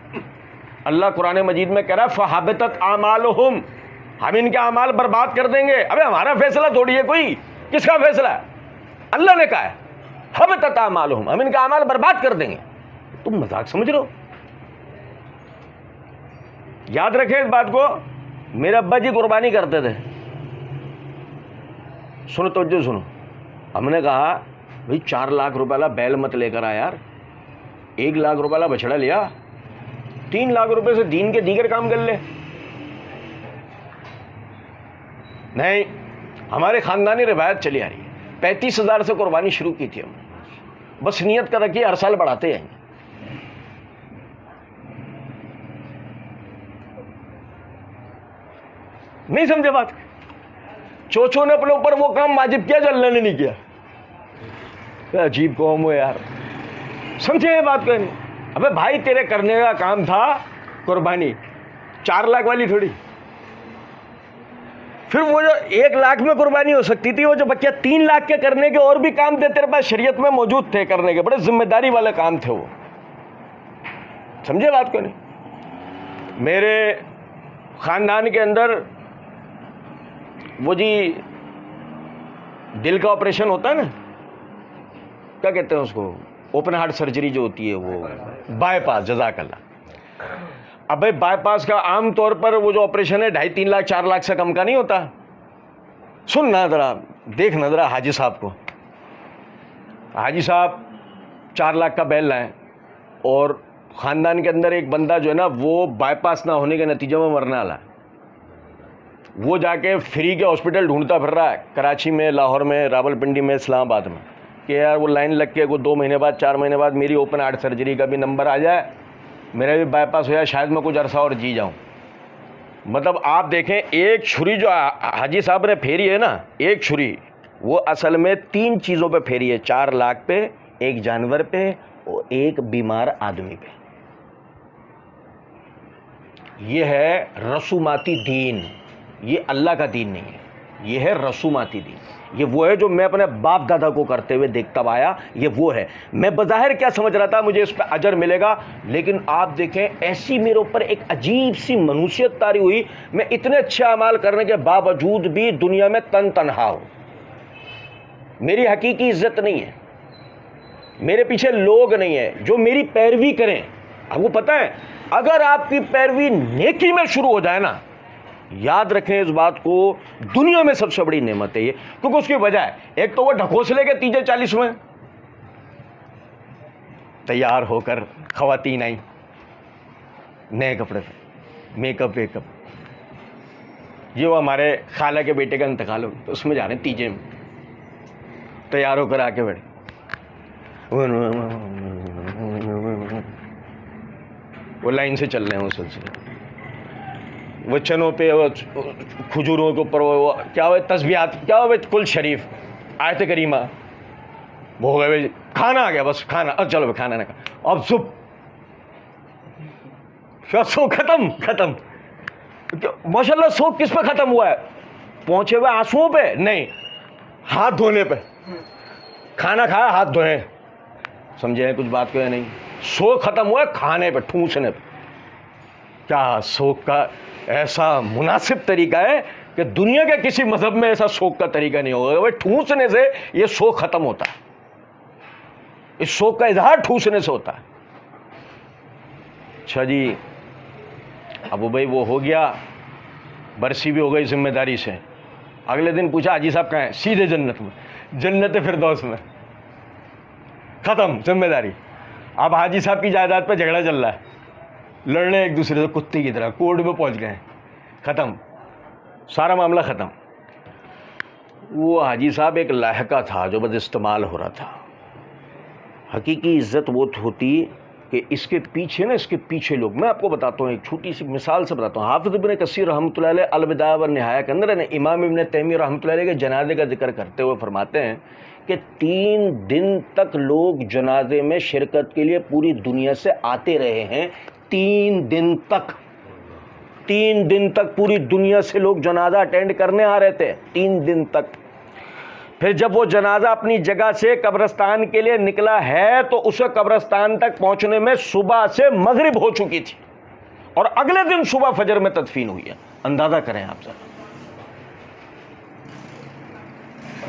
اللہ قرآن مجید میں کہہ رہا ہے فَحَبِطَتْ أَعْمَالُهُمْ، ہم ان کے اعمال برباد کر دیں گے. ابے ہمارا فیصلہ تھوڑی ہے، کوئی کس کا فیصلہ ہے؟ اللہ نے کہا ہے حَبِطَتْ أَعْمَالُهُمْ، ہم ان کے اعمال برباد کر دیں گے. تم مذاق سمجھ رہو؟ یاد رکھیں اس بات کو. میرے ابا جی قربانی کرتے تھے. سنو توجہ سنو. ہم نے کہا بھئی 4 لاکھ روپے والا بیل مت لے کر آ یار، 1 لاکھ روپے والا بچڑا لیا، 3 لاکھ روپے سے دین کے دیگر کام کر لے. نہیں، ہمارے خاندانی روایت چلی آ رہی ہے. 35,000 سے قربانی شروع کی تھی ہم نے. بس نیت کر رکھی ہر سال بڑھاتے ہیں. نہیں سمجھے بات؟ چوچوں نے اپنے اوپر وہ کام واجب کیا جو اللہ نے نہیں کیا. عجیب قوم ہو یار. سمجھے یہ بات کو نہیں؟ ابے بھائی تیرے کرنے کا کام تھا قربانی، 4 لاکھ والی تھوڑی. پھر وہ جو 1 لاکھ میں قربانی ہو سکتی تھی، وہ جو بچہ 3 لاکھ کے کرنے کے اور بھی کام تھے تیرے پاس شریعت میں موجود تھے کرنے کے، بڑے ذمہ داری والے کام تھے وہ. سمجھے بات کو نہیں؟ میرے خاندان کے اندر وہ جی دل کا آپریشن ہوتا ہے نا، کیا کہتے ہیں اس کو، اوپن ہارٹ سرجری جو ہوتی ہے، وہ بائی پاس. جزاک اللہ. اب بھائی بائی پاس کا عام طور پر وہ جو آپریشن ہے 2.5-3 لاکھ 4 لاکھ سے کم کا نہیں ہوتا. سن نا ذرا، دیکھ نا ذرا حاجی صاحب کو. حاجی صاحب 4 لاکھ کا بیل لائیں، اور خاندان کے اندر ایک بندہ جو ہے نا وہ بائی پاس نہ ہونے کے نتیجے میں مرنے والا ہے. وہ جا کے فری کے ہاسپٹل ڈھونڈتا پھر رہا ہے، کراچی میں، لاہور میں، راول پنڈی میں، اسلام آباد میں، کہ یار وہ لائن لگ کے 2 مہینے بعد 4 مہینے بعد میری اوپن ہارٹ سرجری کا بھی نمبر آ جائے، میرا بھی بائی پاس ہو جائے، شاید میں کچھ عرصہ اور جی جاؤں. مطلب آپ دیکھیں ایک چھری جو حاجی صاحب نے پھیری ہے نا، ایک چھری وہ اصل میں 3 چیزوں پہ پھیری ہے، 4 لاکھ پہ، ایک جانور پہ، اور ایک بیمار آدمی پہ. یہ ہے رسوماتی دین. یہ اللہ کا دین نہیں ہے، یہ ہے رسوماتی دین. یہ وہ ہے جو میں اپنے باپ دادا کو کرتے ہوئے دیکھتا آیا. یہ وہ ہے. میں بظاہر کیا سمجھ رہا تھا مجھے اس پہ اجر ملے گا، لیکن آپ دیکھیں ایسی میرے اوپر ایک عجیب سی منوسیت طاری ہوئی. میں اتنے اچھے اعمال کرنے کے باوجود بھی دنیا میں تنہا ہوں. میری حقیقی عزت نہیں ہے، میرے پیچھے لوگ نہیں ہیں جو میری پیروی کریں. آپ کو پتہ ہے اگر آپ کی پیروی نیکی میں شروع ہو جائے نا، یاد رکھیں اس بات کو، دنیا میں سب سے بڑی نعمت ہے یہ. کیونکہ اس کی وجہ ہے، ایک تو وہ ڈھکوسلے کے 30-40 میں تیار ہو کر خواتین آئیں نئے کپڑے پہ، میک اپ ویک اپ. یہ وہ ہمارے خالہ کے بیٹے کا انتقال ہو تو اس میں جا رہے ہیں تیجے میں، تیار ہو کر آ کے بیٹھے، وہ لائن سے چل رہے ہیں. وہ سلسلے وہ چنوں پہ، وہ کھجوروں کے اوپر وہ کیا ہوئے تسبیحات، کیا ہوئے کل شریف، آیت کریمہ، وہ ہو گئے کھانا آ گیا، بس کھانا، اب چلو کھانا نہ کھا، اب سو ختم. ماشاء اللہ سو کس پہ ختم ہوا ہے؟ پہنچے ہوئے آنسوؤں پہ نہیں، ہاتھ دھونے پہ. کھانا کھایا ہاتھ دھوئے. سمجھے کچھ بات کو یا نہیں؟ سو ختم ہوا ہے کھانے پہ، ٹھونسنے پہ. کیا سوک کا ایسا مناسب طریقہ ہے کہ دنیا کے کسی مذہب میں ایسا سوک کا طریقہ نہیں ہوگا. وہ ٹھونسنے سے یہ سوک ختم ہوتا ہے، اس سوک کا اظہار ٹھونسنے سے ہوتا ہے. اچھا جی، ابو بھائی وہ ہو گیا، برسی بھی ہو گئی ذمہ داری سے. اگلے دن پوچھا حاجی صاحب کہاں ہیں؟ سیدھے جنت میں، جنت فردوس میں. ختم ذمہ داری. اب حاجی صاحب کی جائیداد پہ جھگڑا چل رہا ہے، لڑنے ایک دوسرے سے کتے کی طرح، کورٹ میں پہنچ گئے. ختم، سارا معاملہ ختم. وہ حاجی صاحب ایک لاحقہ تھا جو بد استعمال ہو رہا تھا. حقیقی عزت وہ ہوتی کہ اس کے پیچھے لوگ، میں آپ کو بتاتا ہوں، ایک چھوٹی سی مثال سے بتاتا ہوں. حافظ ابن کثیر رحمۃ اللہ علیہ البدایہ والنہایہ کے اندر امام ابن تیمیہ رحمۃ اللہ علیہ کے جنازے کا ذکر کرتے ہوئے فرماتے ہیں کہ 3 دن تک لوگ جنازے میں شرکت کے لیے پوری دنیا سے آتے رہے ہیں. 3 دن تک پوری دنیا سے لوگ جنازہ اٹینڈ کرنے آ رہے تھے. 3 دن تک. پھر جب وہ جنازہ اپنی جگہ سے قبرستان کے لیے نکلا ہے تو اسے قبرستان تک پہنچنے میں صبح سے مغرب ہو چکی تھی، اور اگلے دن صبح فجر میں تدفین ہوئی ہے. اندازہ کریں آپ ذرا.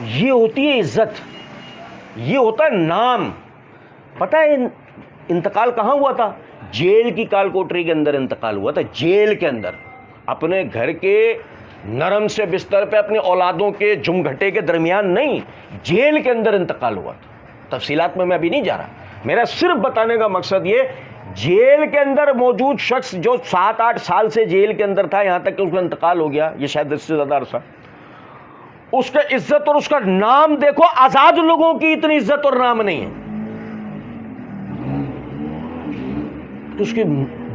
یہ ہوتی ہے عزت، یہ ہوتا ہے نام. پتہ ہے انتقال کہاں ہوا تھا؟ جیل کی کال کوٹری کے اندر انتقال ہوا تھا. جیل کے اندر، اپنے گھر کے نرم سے بستر پہ اپنی اولادوں کے جمگھٹے کے درمیان نہیں، جیل کے اندر انتقال ہوا تھا. تفصیلات میں ابھی نہیں جا رہا، میرا صرف بتانے کا مقصد یہ، جیل کے اندر موجود شخص جو 7-8 سال سے جیل کے اندر تھا، یہاں تک کہ اس کا انتقال ہو گیا، یہ شاید اس سے زیادہ عرصہ، اس کا عزت اور اس کا نام دیکھو. آزاد لوگوں کی اتنی عزت اور نام نہیں ہے. تو اس کے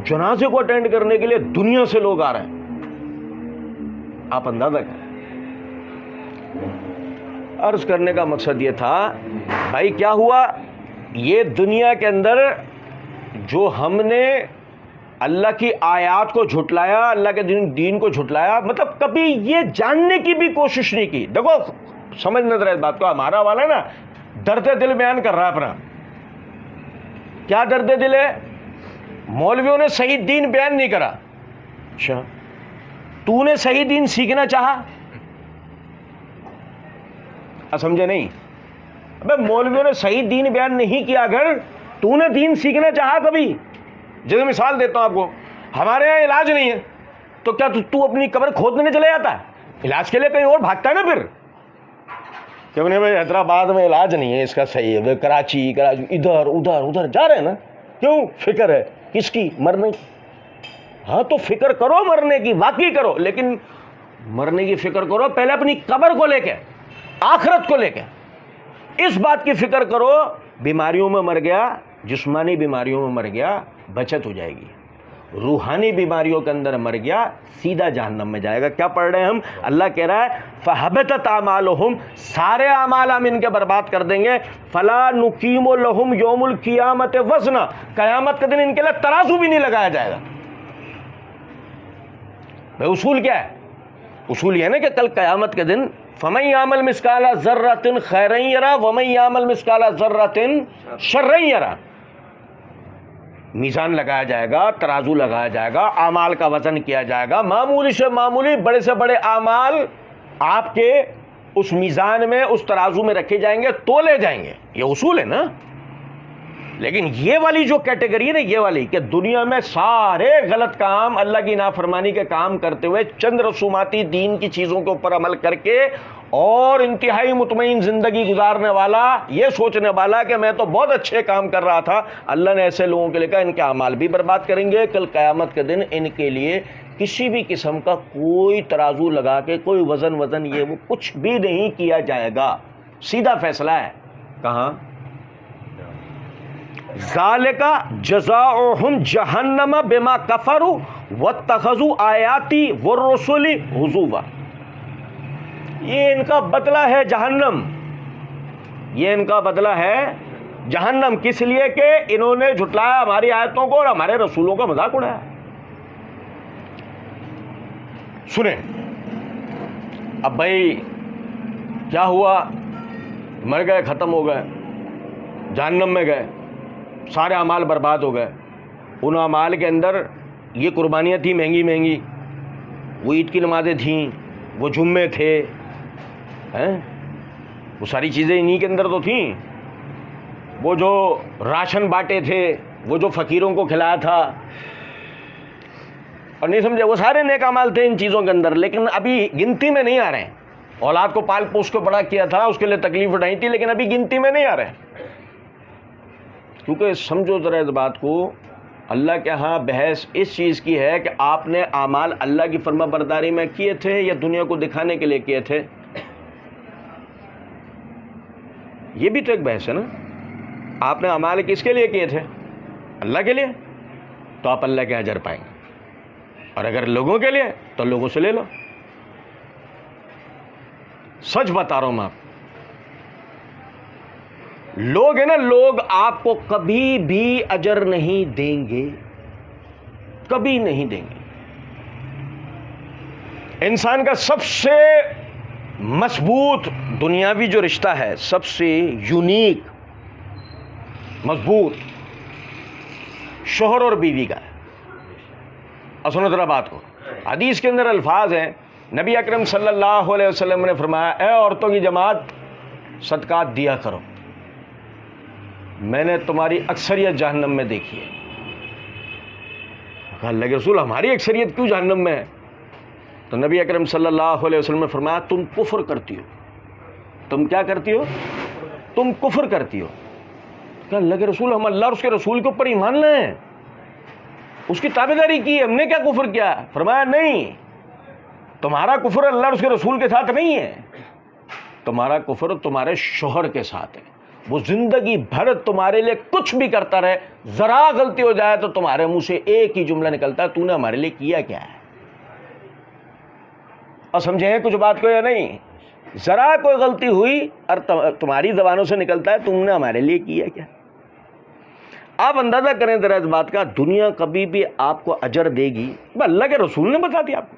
جنازے کو اٹینڈ کرنے کے لیے دنیا سے لوگ آ رہے ہیں. آپ اندازہ کریں. عرض کرنے کا مقصد یہ تھا بھائی کیا ہوا، یہ دنیا کے اندر جو ہم نے اللہ کی آیات کو جھٹلایا، اللہ کے دین کو جھٹلایا، مطلب کبھی یہ جاننے کی بھی کوشش نہیں کی. دیکھو سمجھنا ذرا اس بات کو، ہمارا والا نا درد دل بیان کر رہا ہے اپنا. کیا درد دل ہے؟ مولویوں نے صحیح دین بیان نہیں کرا. اچھا تو نے صحیح دین سیکھنا چاہا؟ سمجھے نہیں؟ ابے مولویوں نے صحیح دین بیان نہیں کیا، اگر تو نے دین سیکھنا چاہا کبھی؟ جیسے مثال دیتا ہوں آپ کو، ہمارے یہاں علاج نہیں ہے تو کیا تو اپنی قبر کھودنے چلے جاتا ہے؟ علاج کے لیے کہیں اور بھاگتا ہے نا. پھر کہ بھائی حیدرآباد میں علاج نہیں ہے اس کا صحیح ہے، کراچی ادھر جا رہے ہیں نا. کیوں؟ فکر ہے. کس کی؟ مرنے کی. ہاں تو فکر کرو مرنے کی، واقعی کرو، لیکن مرنے کی فکر کرو پہلے اپنی قبر کو لے کے، آخرت کو لے کے. اس بات کی فکر کرو، بیماریوں میں مر گیا، جسمانی بیماریوں میں مر گیا، بچت ہو جائے گی. روحانی بیماریوں کے اندر مر گیا، سیدھا جہنم میں جائے گا. کیا پڑھ رہے ہیں ہم؟ اللہ کہہ رہا ہے فَحَبِطَتْ أَعْمَالُهُمْ، سارے اعمال ہم ان کے برباد کر دیں گے. فَلَا نُقِيمُ لَهُمْ يَوْمُ الْقِيَامَةِ وَزْنًا، قیامت کے دن ان کے لیے ترازو بھی نہیں لگایا جائے گا. بھائی اصول کیا ہے؟ اصول یہ ہے نا کہ کل قیامت کے دن فَمَن يَعْمَلْ مِثْقَالَ ذَرَّةٍ خَيْرًا يَرَهُ وَمَن يَعْمَلْ مِثْقَالَ ذَرَّةٍ شَرًّا يَرَهُ. میزان لگایا جائے گا، ترازو لگایا جائے گا، اعمال کا وزن کیا جائے گا. معمولی سے معمولی، بڑے سے بڑے اعمال آپ کے اس میزان میں، اس ترازو میں رکھے جائیں گے، تولے جائیں گے. یہ اصول ہے نا. لیکن یہ والی جو کیٹیگری ہے نا، یہ والی کہ دنیا میں سارے غلط کام، اللہ کی نافرمانی کے کام کرتے ہوئے، چند رسوماتی دین کی چیزوں کے اوپر عمل کر کے اور انتہائی مطمئن زندگی گزارنے والا، یہ سوچنے والا کہ میں تو بہت اچھے کام کر رہا تھا، اللہ نے ایسے لوگوں کے لیے کہا ان کے اعمال بھی برباد کریں گے. کل قیامت کے دن ان کے لیے کسی بھی قسم کا کوئی ترازو لگا کے کوئی وزن یہ وہ کچھ بھی نہیں کیا جائے گا. سیدھا فیصلہ ہے. کہاں؟ ذالک جزاؤہم جہنم بما کفروا واتخذوا آیاتی والرسل ہزوا. یہ ان کا بدلہ ہے جہنم. یہ ان کا بدلہ ہے جہنم. کس لیے؟ کہ انہوں نے جھٹلایا ہماری آیتوں کو اور ہمارے رسولوں کا مذاق اڑایا. سنیں اب بھائی کیا ہوا؟ مر گئے، ختم ہو گئے، جہنم میں گئے، سارے اعمال برباد ہو گئے. ان اعمال کے اندر یہ قربانیاں تھیں مہنگی مہنگی، وہ عید کی نمازیں تھیں، وہ جمعے تھے، وہ ساری چیزیں انہی کے اندر تو تھیں. وہ جو راشن بانٹے تھے، وہ جو فقیروں کو کھلایا تھا، اور نہیں سمجھے، وہ سارے نیک اعمال تھے ان چیزوں کے اندر. لیکن ابھی گنتی میں نہیں آ رہے ہیں. اولاد کو پال پوس کو بڑا کیا تھا، اس کے لیے تکلیف اٹھائی تھی، لیکن ابھی گنتی میں نہیں آ رہے ہیں. کیونکہ سمجھو ذرا اس بات کو، اللہ کے ہاں بحث اس چیز کی ہے کہ آپ نے اعمال اللہ کی فرما برداری میں کیے تھے یا دنیا کو دکھانے کے لیے کیے تھے. یہ بھی تو ایک بحث ہے نا. آپ نے اعمال کس کے لیے کیے تھے؟ اللہ کے لیے، تو آپ اللہ کے اجر پائیں گے. اور اگر لوگوں کے لیے تو لوگوں سے لے لو. سچ بتا رہا ہوں میں آپ. لوگ ہیں نا، لوگ آپ کو کبھی بھی اجر نہیں دیں گے، کبھی نہیں دیں گے. انسان کا سب سے مضبوط دنیاوی جو رشتہ ہے، سب سے یونیک مضبوط، شوہر اور بیوی کا ہے. اور سنو ذرا بات کو، حدیث کے اندر الفاظ ہیں، نبی اکرم صلی اللہ علیہ وسلم نے فرمایا، اے عورتوں کی جماعت صدقات دیا کرو، میں نے تمہاری اکثریت جہنم میں دیکھی ہے. اللہ کے رسول ہماری اکثریت کیوں جہنم میں ہے؟ تو نبی اکرم صلی اللہ علیہ وسلم نے فرمایا، تم کفر کرتی ہو. تم کیا کرتی ہو؟ تم کفر کرتی ہو. کہ اللہ کے رسول ہم اللہ اور اس کے رسول کے اوپر ایمان لائے ہیں، اس کی تابعداری کی، ہم نے کیا کفر کیا؟ فرمایا نہیں، تمہارا کفر اللہ اور اس کے رسول کے ساتھ نہیں ہے، تمہارا کفر تمہارے شوہر کے ساتھ ہے. وہ زندگی بھر تمہارے لیے کچھ بھی کرتا رہے، ذرا غلطی ہو جائے تو تمہارے منہ سے ایک ہی جملہ نکلتا ہے، تو نے ہمارے لیے کیا کیا ہے. اور سمجھے ہیں کچھ بات کو یا نہیں؟ ذرا کوئی غلطی ہوئی اور تمہاری زبانوں سے نکلتا ہے، تم نے ہمارے لیے کیا کیا. آپ اندازہ کریں ذرا اس بات کا، دنیا کبھی بھی آپ کو اجر دے گی؟ اللہ کے رسول نے بتا دیا آپ کو.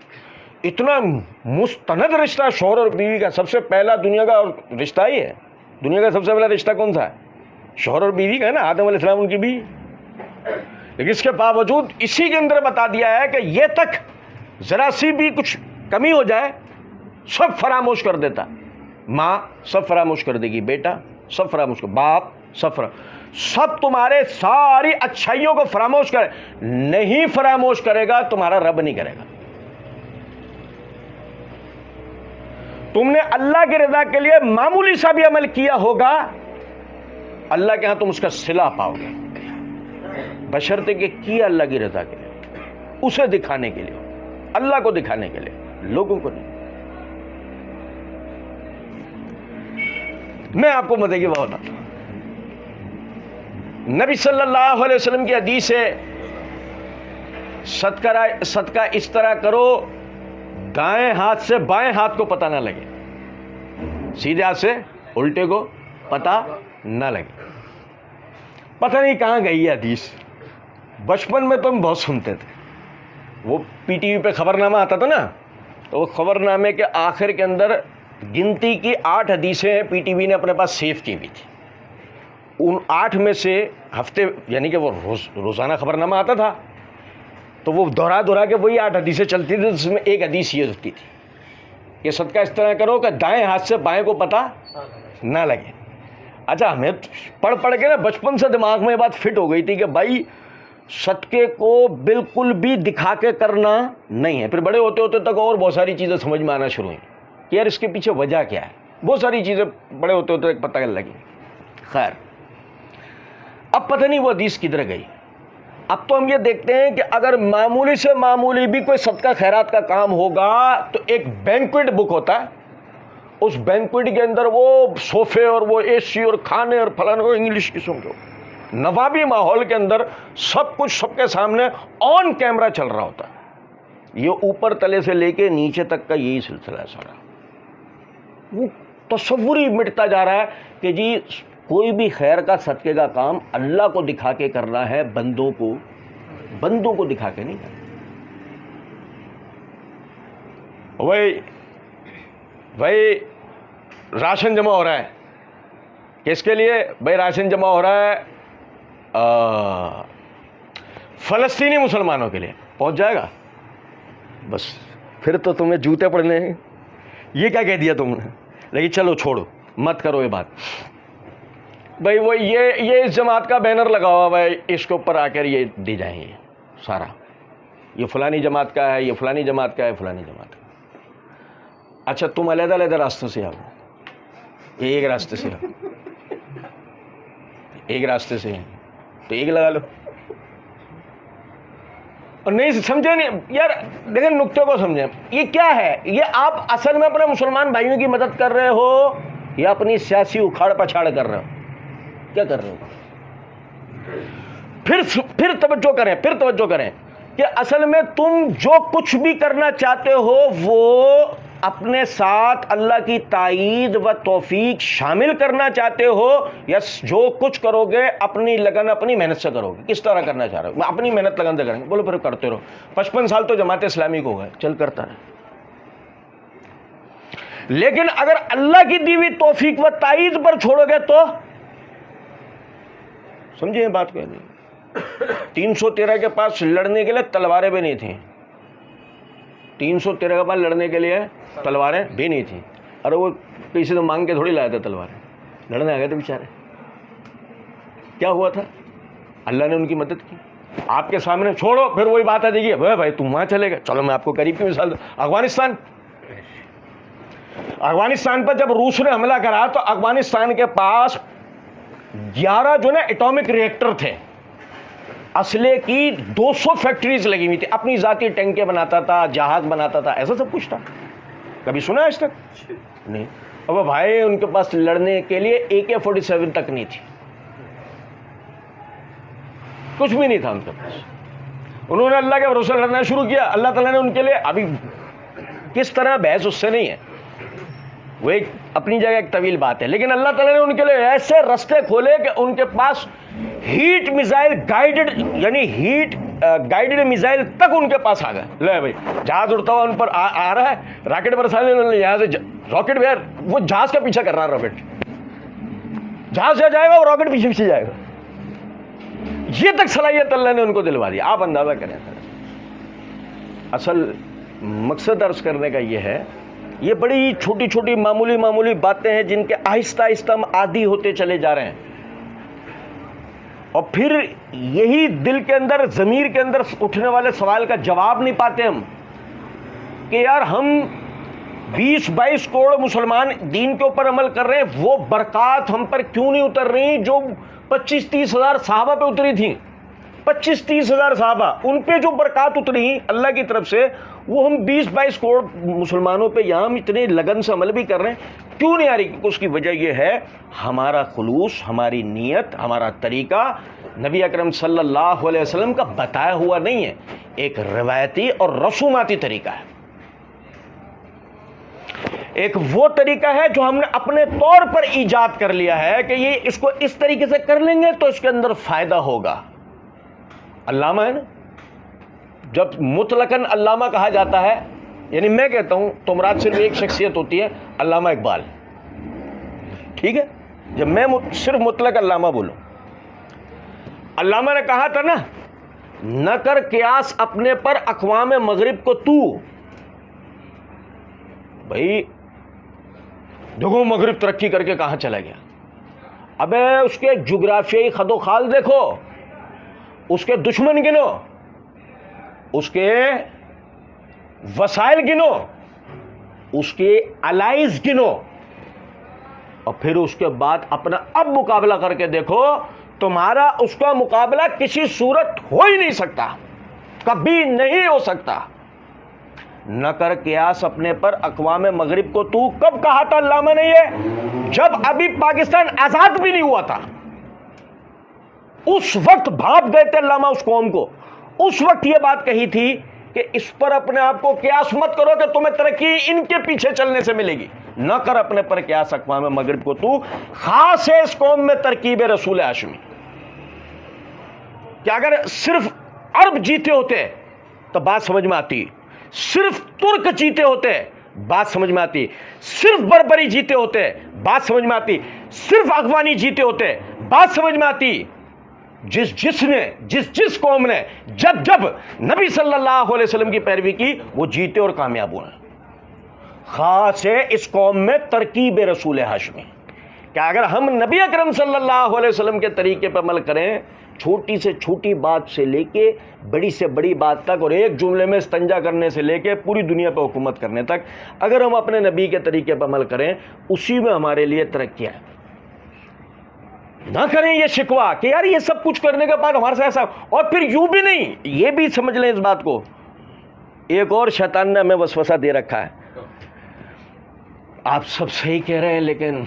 اتنا مستند رشتہ شوہر اور بیوی کا، سب سے پہلا دنیا کا رشتہ ہی ہے. دنیا کا سب سے پہلا رشتہ کون سا ہے؟ شوہر اور بیوی کا ہے نا. آدم علیہ السلام ان کی بیوی. لیکن اس کے باوجود اسی کے اندر بتا دیا ہے کہ یہ تک ذرا سی بھی کچھ کمی ہو جائے سب فراموش کر دیتا. ماں سب فراموش کر دے گی، بیٹا سب فراموش کر، باپ سب تمہارے ساری اچھائیوں کو فراموش کرے. نہیں فراموش کرے گا تمہارا رب نہیں کرے گا. تم نے اللہ کی رضا کے لیے معمولی سا بھی عمل کیا ہوگا، اللہ کے ہاں تم اس کا صلہ پاؤ گے، بشرطے کہ کیا اللہ کی رضا کے لیے، اسے دکھانے کے لیے، اللہ کو دکھانے کے لیے، لوگوں کو نہیں. میں آپ کو مزے کی بات بتاتا ہوں. نبی صلی اللہ علیہ وسلم کی حدیث ہے، صدقہ اس طرح کرو دائیں ہاتھ سے بائیں ہاتھ کو پتہ نہ لگے، سیدھے ہاتھ سے الٹے کو پتہ نہ لگے. پتہ نہیں کہاں گئی ہے حدیث. بچپن میں تو ہم بہت سنتے تھے. وہ پی ٹی وی پہ خبر نامہ آتا تھا نا، تو وہ خبر نامے کے آخر کے اندر گنتی کی 8 حدیثیں پی ٹی وی نے اپنے پاس سیو کی ہوئی تھی. ان 8 میں سے ہفتے یعنی کہ وہ روزانہ خبر نامہ آتا تھا، تو وہ دہرا کے وہی 8 حدیثیں چلتی تھی، جس میں ایک حدیث یہ ہوتی تھی کہ صدقہ اس طرح کرو کہ دائیں ہاتھ سے بائیں کو پتہ نہ لگے. اچھا، ہمیں پڑھ کے نا بچپن سے دماغ میں یہ بات فٹ ہو گئی تھی کہ بھائی صدقے کو بالکل بھی دکھا کے کرنا نہیں ہے. پھر بڑے ہوتے ہوتے تک اور بہت ساری چیزیں سمجھ میں آنا شروع ہوئیں کہ یار اس کے پیچھے وجہ کیا ہے. بہت ساری چیزیں بڑے ہوتے ہوتے پتہ لگی. خیر، اب پتہ نہیں وہ حدیث کدھر گئی. اب تو ہم یہ دیکھتے ہیں کہ اگر معمولی سے معمولی بھی کوئی صدقہ خیرات کا کام ہوگا تو ایک بینکویٹ بک ہوتا ہے، اس بینکویٹ کے اندر وہ صوفے اور وہ اے سی اور کھانے اور فلانے، وہ انگلش کی سمجھو نوابی ماحول کے اندر سب کچھ سب کے سامنے آن کیمرہ چل رہا ہوتا ہے. یہ اوپر تلے سے لے کے نیچے تک کا یہی سلسلہ ہے سارا. وہ تصور ہی مٹتا جا رہا ہے کہ جی کوئی بھی خیر کا صدقے کا کام اللہ کو دکھا کے کرنا ہے، بندوں کو دکھا کے نہیں کرنا. بھائی راشن جمع ہو رہا ہے، کس کے لیے؟ بھائی راشن جمع ہو رہا ہے فلسطینی مسلمانوں کے لیے. پہنچ جائے گا؟ بس پھر تو تمہیں جوتے پڑنے ہیں. یہ کیا کہہ دیا تم نے؟ لیکن چلو چھوڑو، مت کرو یہ بات. بھائی وہ یہ اس جماعت کا بینر لگا ہوا بھائی، اس کے اوپر آ کر یہ دی جائیں، یہ سارا یہ فلانی جماعت کا ہے، یہ فلانی جماعت کا ہے، فلانی جماعت کا. اچھا تم علیحدہ علیحدہ راستوں سے آؤ، ایک راستے سے آؤ، ایک راستے سے تو ایک لگا لو. اور نہیں سمجھے نہیں یار، دیکھیں نقطے کو سمجھیں. یہ کیا ہے؟ یہ آپ اصل میں اپنے مسلمان بھائیوں کی مدد کر رہے ہو یا اپنی سیاسی اکھاڑ پچھاڑ کر رہے ہو؟ کیا کر رہے ہو؟ پھر توجہ کریں کہ اصل میں تم جو کچھ بھی کرنا چاہتے ہو وہ اپنے ساتھ اللہ کی تائید و توفیق شامل کرنا چاہتے ہو، یا جو کچھ کرو گے اپنی لگن اپنی محنت سے کرو گے؟ کس طرح کرنا چاہ رہے ہو؟ میں اپنی محنت لگن سے کریں گے، بولو پھر کرتے رہو. 55 سال تو جماعت اسلامی کو گئے، چل کرتا رہے. لیکن اگر اللہ کی دی ہوئی توفیق و تائید پر چھوڑو گے تو سمجھے بات کو نہیں. 313 کے پاس لڑنے کے لیے تلواریں بھی نہیں تھیں. 313 کے پاس لڑنے کے لیے تلواریں بھی نہیں تھیں. ارے وہ کسی سے مانگ کے تھوڑی لائے تھے تلواریں، لڑنے آ گئے تھے بیچارے. کیا ہوا تھا؟ اللہ نے ان کی مدد کی. آپ کے سامنے چھوڑو، پھر وہی بات آ جائے گی بھائی تم وہاں چلے گئے. چلو میں آپ کو قریب کی مثال دوں. افغانستان پر جب روس نے حملہ کرا تو افغانستان کے پاس 11 جو نا ایٹامک ریئیکٹر تھے، اسلحے کی 200 فیکٹریز لگی ہوئی تھی. اپنی ذاتی ٹینکیں بناتا تھا، جہاز بناتا تھا، ایسا سب کچھ تھا. کبھی سنا آج تک نہیں. اب بھائی ان کے پاس لڑنے کے لیے AK-47 تک نہیں تھی، کچھ بھی نہیں تھا ان کے پاس. انہوں نے اللہ کے بھروسے لڑنا شروع کیا. اللہ تعالیٰ نے ان کے لیے ابھی کس طرح بحث اس سے نہیں ہے، وہ ایک اپنی جگہ ایک طویل بات ہے، لیکن اللہ تعالیٰ نے ان کے لیے ایسے رستے کھولے کہ ان کے پاس ہیٹ میزائل گائیڈڈ، یعنی ہیٹ گائیڈڈ میزائل تک ان کے پاس آ گئے. لے بھائی جہاز اڑتا ہوا ان پر آ رہا ہے، راکٹ برسانے یہاں سے راکٹ بھی وہ جہاز کا پیچھا کر رہا ہے. راکٹ جہاز سے جائے گا اور راکٹ پیچھے پیچھے جائے گا. یہ تک صلاحیت اللہ نے ان کو دلوا دی. آپ اندازہ کریں. اصل مقصد عرض کرنے کا یہ ہے، یہ بڑی چھوٹی چھوٹی معمولی باتیں ہیں جن کے آہستہ آہستہ ہم عادی ہوتے چلے جا رہے ہیں، اور پھر یہی دل کے اندر ضمیر کے اندر اٹھنے والے سوال کا جواب نہیں پاتے ہم کہ یار ہم 20-22 کروڑ مسلمان دین کے اوپر عمل کر رہے ہیں، وہ برکات ہم پر کیوں نہیں اتر رہی جو 25-30 ہزار صحابہ پہ اتری تھیں. 25-30 ہزار صحابہ، ان پہ جو برکات اتری اللہ کی طرف سے، وہ ہم 20-22 کروڑ مسلمانوں پہ یہاں ہم اتنے لگن سے عمل بھی کر رہے ہیں، کیوں نہیں آ رہی؟ اس کی وجہ یہ ہے ہمارا خلوص، ہماری نیت، ہمارا طریقہ نبی اکرم صلی اللہ علیہ وسلم کا بتایا ہوا نہیں ہے، ایک روایتی اور رسوماتی طریقہ ہے. ایک وہ طریقہ ہے جو ہم نے اپنے طور پر ایجاد کر لیا ہے کہ یہ اس کو اس طریقے سے کر لیں گے تو اس کے اندر فائدہ ہوگا. علامہ ہے نا، جب مطلقاً علامہ کہا جاتا ہے، یعنی میں کہتا ہوں تو مراد صرف ایک شخصیت ہوتی ہے، علامہ اقبال. ٹھیک ہے، جب میں صرف مطلق علامہ بولوں، علامہ نے کہا تھا نا، نہ کر قیاس اپنے پر اقوام مغرب کو تو. بھائی دیکھو مغرب ترقی کر کے کہاں چلا گیا. ابے اس کے جغرافیائی خد و خال دیکھو، اس کے دشمن گنو، اس کے وسائل گنو، اس کے الائز گنو، اور پھر اس کے بعد اپنا اب مقابلہ کر کے دیکھو. تمہارا اس کا مقابلہ کسی صورت ہو ہی نہیں سکتا، کبھی نہیں ہو سکتا. نہ کر قیاس اپنے پر اقوام مغرب کو تو. کب کہا تھا علامہ نے یہ؟ جب ابھی پاکستان آزاد بھی نہیں ہوا تھا. اس وقت بھاپ گئے تھے علامہ اس قوم کو. اس وقت یہ بات کہی تھی کہ اس پر اپنے آپ کو قیاس مت کرو کہ تمہیں ترقی ان کے پیچھے چلنے سے ملے گی. نہ کر اپنے پر قیاس اقوام مغرب کو تو. خاص ہے اس قوم میں ترکیب رسول ہاشمی. کہ اگر صرف عرب جیتے ہوتے تو بات سمجھ میں آتی، صرف ترک جیتے ہوتے بات سمجھ میں آتی، صرف بربری جیتے ہوتے بات سمجھ میں آتی، صرف افغانی جیتے ہوتے بات سمجھ میں آتی. جس قوم نے جب نبی صلی اللہ علیہ وسلم کی پیروی کی وہ جیتے اور کامیاب ہوئے. خاص ہے اس قوم میں ترکیب رسول ہاشمی کہ اگر ہم نبی اکرم صلی اللہ علیہ وسلم کے طریقے پر عمل کریں، چھوٹی سے چھوٹی بات سے لے کے بڑی سے بڑی بات تک، اور ایک جملے میں استنجا کرنے سے لے کے پوری دنیا پہ حکومت کرنے تک، اگر ہم اپنے نبی کے طریقے پر عمل کریں، اسی میں ہمارے لیے ترقی ہے. نہ کریں یہ شکوہ کہ یار یہ سب کچھ کرنے کے بعد ہمارے ساتھ ایسا. اور پھر یوں بھی نہیں، یہ بھی سمجھ لیں اس بات کو، ایک اور شیطان نے ہمیں وسوسہ دے رکھا ہے. آپ سب صحیح کہہ رہے ہیں لیکن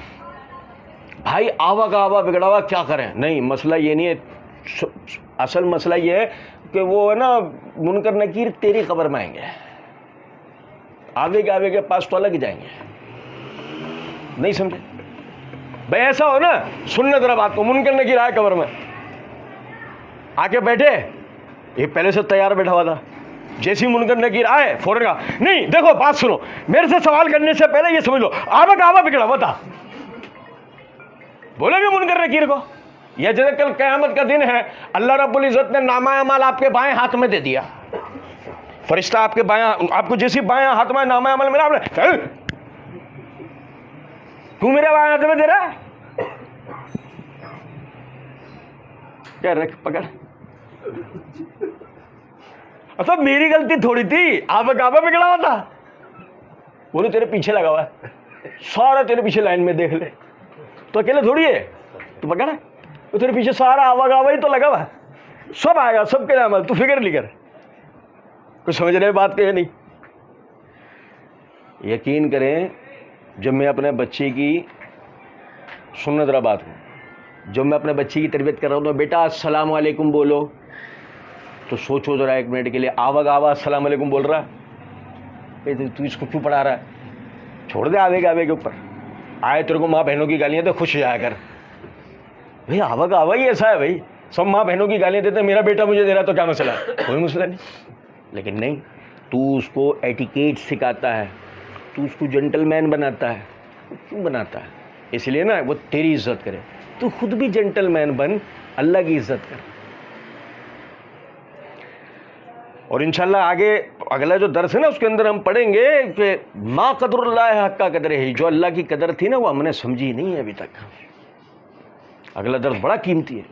بھائی آوا کا آوا بگڑا ہوا کیا کریں. نہیں، مسئلہ یہ نہیں ہے. اصل مسئلہ یہ ہے کہ وہ ہے نا منکر نکیر تیری قبر میں آئیں گے، آوے کے پاس تو الگ جائیں گے. نہیں سمجھے بھائی؟ ایسا ہو نا، سننا ذرا بات کو. منکر نکیر آئے قبر میں، آ کے بیٹھے، یہ پہلے سے تیار بیٹھا ہوا تھا. جیسی منکر نکیر آئے فوراً کہا نہیں دیکھو بات سنو، میرے سے سوال کرنے سے پہلے یہ سمجھ لو آوا کا آوا بگڑا ہوا تھا. بولے گے منکر نکیر کو. یا جیسے کل قیامت کا دن ہے، اللہ رب العزت نے نامہ اعمال آپ کے بائیں ہاتھ میں دے دیا. فرشتہ آپ کے بائیں، آپ کو جیسی بائیں ہاتھ میں نامہ عمل ملا، آپ نے تو میرے بائیں ہاتھ میں دے رہا ہے کیا؟ رکھ پکڑ. اچھا میری غلطی تھوڑی تھی، آپ کعبہ بگڑا ہوا تھا. بولے تیرے پیچھے لگا ہوا ہے، سارا تیرے پیچھے لائن میں دیکھ لے. تو اکیلے تھوڑی ہے، تو پکڑ ہے تو تیرے پیچھے سارا آوا گاوا ہی تو لگا ہوا ہے. سب آئے گا، سب کے عمل، تو فکر نہیں کر. کچھ سمجھ رہے بات کہ نہیں؟ یقین کریں جب میں اپنے بچے کی، سننا ذرا بات کو، جب میں اپنے بچے کی تربیت کر رہا ہوں تو بیٹا السلام علیکم بولو، تو سوچو ذرا ایک منٹ کے لیے، آوا گاوا السلام علیکم بول رہا ہے، تو اس کو کیوں پڑھا رہا ہے؟ چھوڑ دے آوے کے اوپر. آئے تیرے کو ماں بہنوں کی گالیاں تو خوش ہو جایا کر. بھائی آوا کا آوا ہی ایسا ہے بھائی، سب ماں بہنوں کی گالیاں دیتے ہیں، میرا بیٹا مجھے دے رہا تو کیا مسئلہ ہے؟ کوئی مسئلہ نہیں. لیکن نہیں، تو اس کو ایٹیکیٹ سکھاتا ہے، تو اس کو جنٹل مین بناتا ہے. کیوں بناتا ہے؟ اس لیے نا وہ تیری عزت کرے. تو خود بھی جنٹل مین بن، اللہ کی عزت کر. اور انشاءاللہ آگے اگلا جو درس ہے نا اس کے اندر ہم پڑھیں گے کہ ما قدر اللہ حق کا قدر ہے. جو اللہ کی قدر تھی نا وہ ہم نے سمجھی نہیں ہے ابھی تک. اگلا درس بڑا قیمتی ہے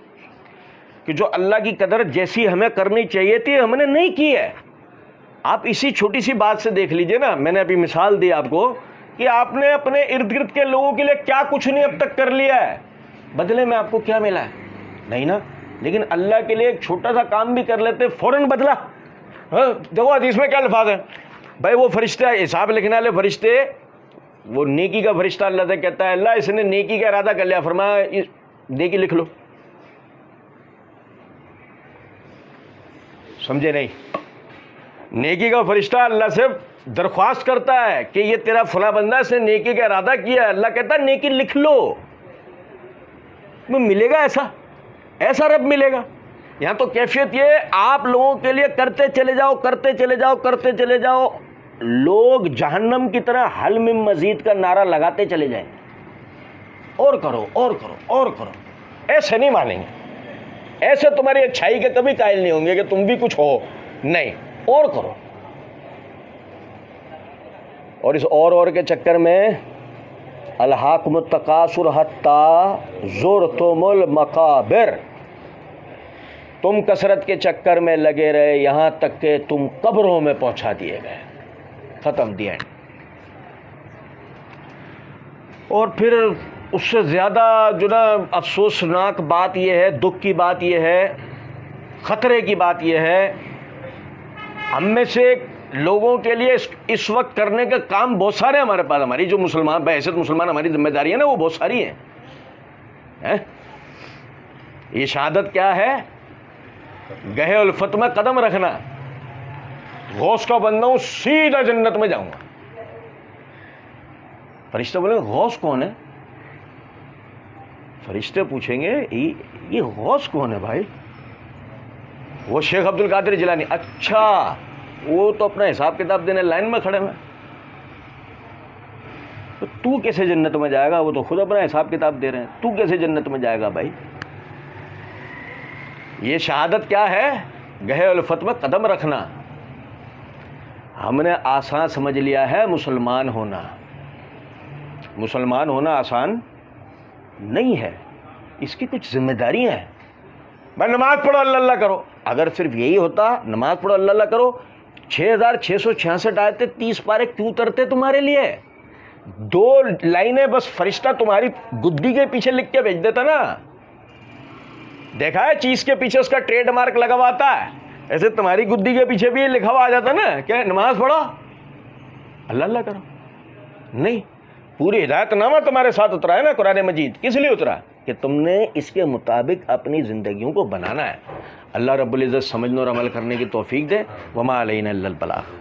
کہ جو اللہ کی قدر جیسی ہمیں کرنی چاہیے تھی ہم نے نہیں کی ہے. آپ اسی چھوٹی سی بات سے دیکھ لیجئے نا، میں نے ابھی مثال دی آپ کو کہ آپ نے اپنے ارد گرد کے لوگوں کے لیے کیا کچھ نہیں اب تک کر لیا ہے، بدلے میں آپ کو کیا ملا ہے؟ نہیں نا. لیکن اللہ کے لیے ایک چھوٹا سا کام بھی کر لیتے فوراً بدلا. دیکھو حدیث میں کیا الفاظ ہیں بھائی، وہ فرشتہ حساب لکھنے والے فرشتے، وہ نیکی کا فرشتہ اللہ سے کہتا ہے اللہ اس نے نیکی کا ارادہ کر لیا، فرمایا نیکی لکھ لو. سمجھے نہیں؟ نیکی کا فرشتہ اللہ سے درخواست کرتا ہے کہ یہ تیرا فلاں بندہ اس نے نیکی کا ارادہ کیا ہے، اللہ کہتا ہے نیکی لکھ لو. ملے گا ایسا رب ملے گا. یہاں تو کیفیت یہ آپ لوگوں کے لیے کرتے چلے جاؤ کرتے چلے جاؤ کرتے چلے جاؤ، لوگ جہنم کی طرح حل من مزید کا نعرہ لگاتے چلے جائیں، اور کرو اور کرو اور کرو. ایسے نہیں مانیں گے، ایسے تمہاری اچھائی کے کبھی قائل نہیں ہوں گے کہ تم بھی کچھ ہو. نہیں، اور کرو. اور اس اور کے چکر میں الہاکم التکاثر حتی زرتم المقابر، تم کثرت کے چکر میں لگے رہے یہاں تک کہ تم قبروں میں پہنچا دیے گئے. ختم دی اینڈ. اور پھر اس سے زیادہ جو نا افسوسناک بات یہ ہے، دکھ کی بات یہ ہے، خطرے کی بات یہ ہے، ہم میں سے لوگوں کے لیے اس وقت کرنے کا کام بہت سارے ہمارے پاس، ہماری جو مسلمان بحیثیت مسلمان ہماری ذمہ داری ہے نا وہ بہت ساری ہیں. یہ شہادت کیا ہے؟ گہے الفت میں قدم رکھنا. غوث کا بندہ ہوں، سیدھا جنت میں جاؤں گا. فرشتے بولیں گے غوث کون ہے؟ فرشتے پوچھیں گے یہ غوث کون ہے بھائی؟ وہ شیخ عبد القادر جیلانی. اچھا، وہ تو اپنا حساب کتاب دینے لائن میں کھڑے ہوئے. تو کیسے جنت میں جائے گا؟ وہ تو خود اپنا حساب کتاب دے رہے ہیں، تو کیسے جنت میں جائے گا بھائی؟ یہ شہادت کیا ہے؟ گہے الفت میں قدم رکھنا. ہم نے آسان سمجھ لیا ہے مسلمان ہونا. مسلمان ہونا آسان نہیں ہے، اس کی کچھ ذمہ داریاں ہیں. بھائی نماز پڑھو اللہ اللہ کرو. اگر صرف یہی ہوتا نماز پڑھو اللہ اللہ کرو، 6666 آیتیں 30 پارے کیوں اترتے تمہارے لیے؟ 2 لائنیں بس فرشتہ تمہاری گدی کے پیچھے لکھ کے بھیج دیتا نا. دیکھا ہے چیز کے پیچھے اس کا ٹریڈ مارک لگا ہوا آتا ہے، ایسے تمہاری گدی کے پیچھے بھی لکھا ہوا آ جاتا نا کہ نماز پڑھو اللہ اللہ کرو. نہیں، پوری ہدایت نامہ تمہارے ساتھ اترا ہے نا قرآن مجید، کس لیے اترا؟ کہ تم نے اس کے مطابق اپنی زندگیوں کو بنانا ہے۔ اللہ رب العزت سمجھنے اور عمل کرنے کی توفیق دے۔ وما علینا الا البلاغ۔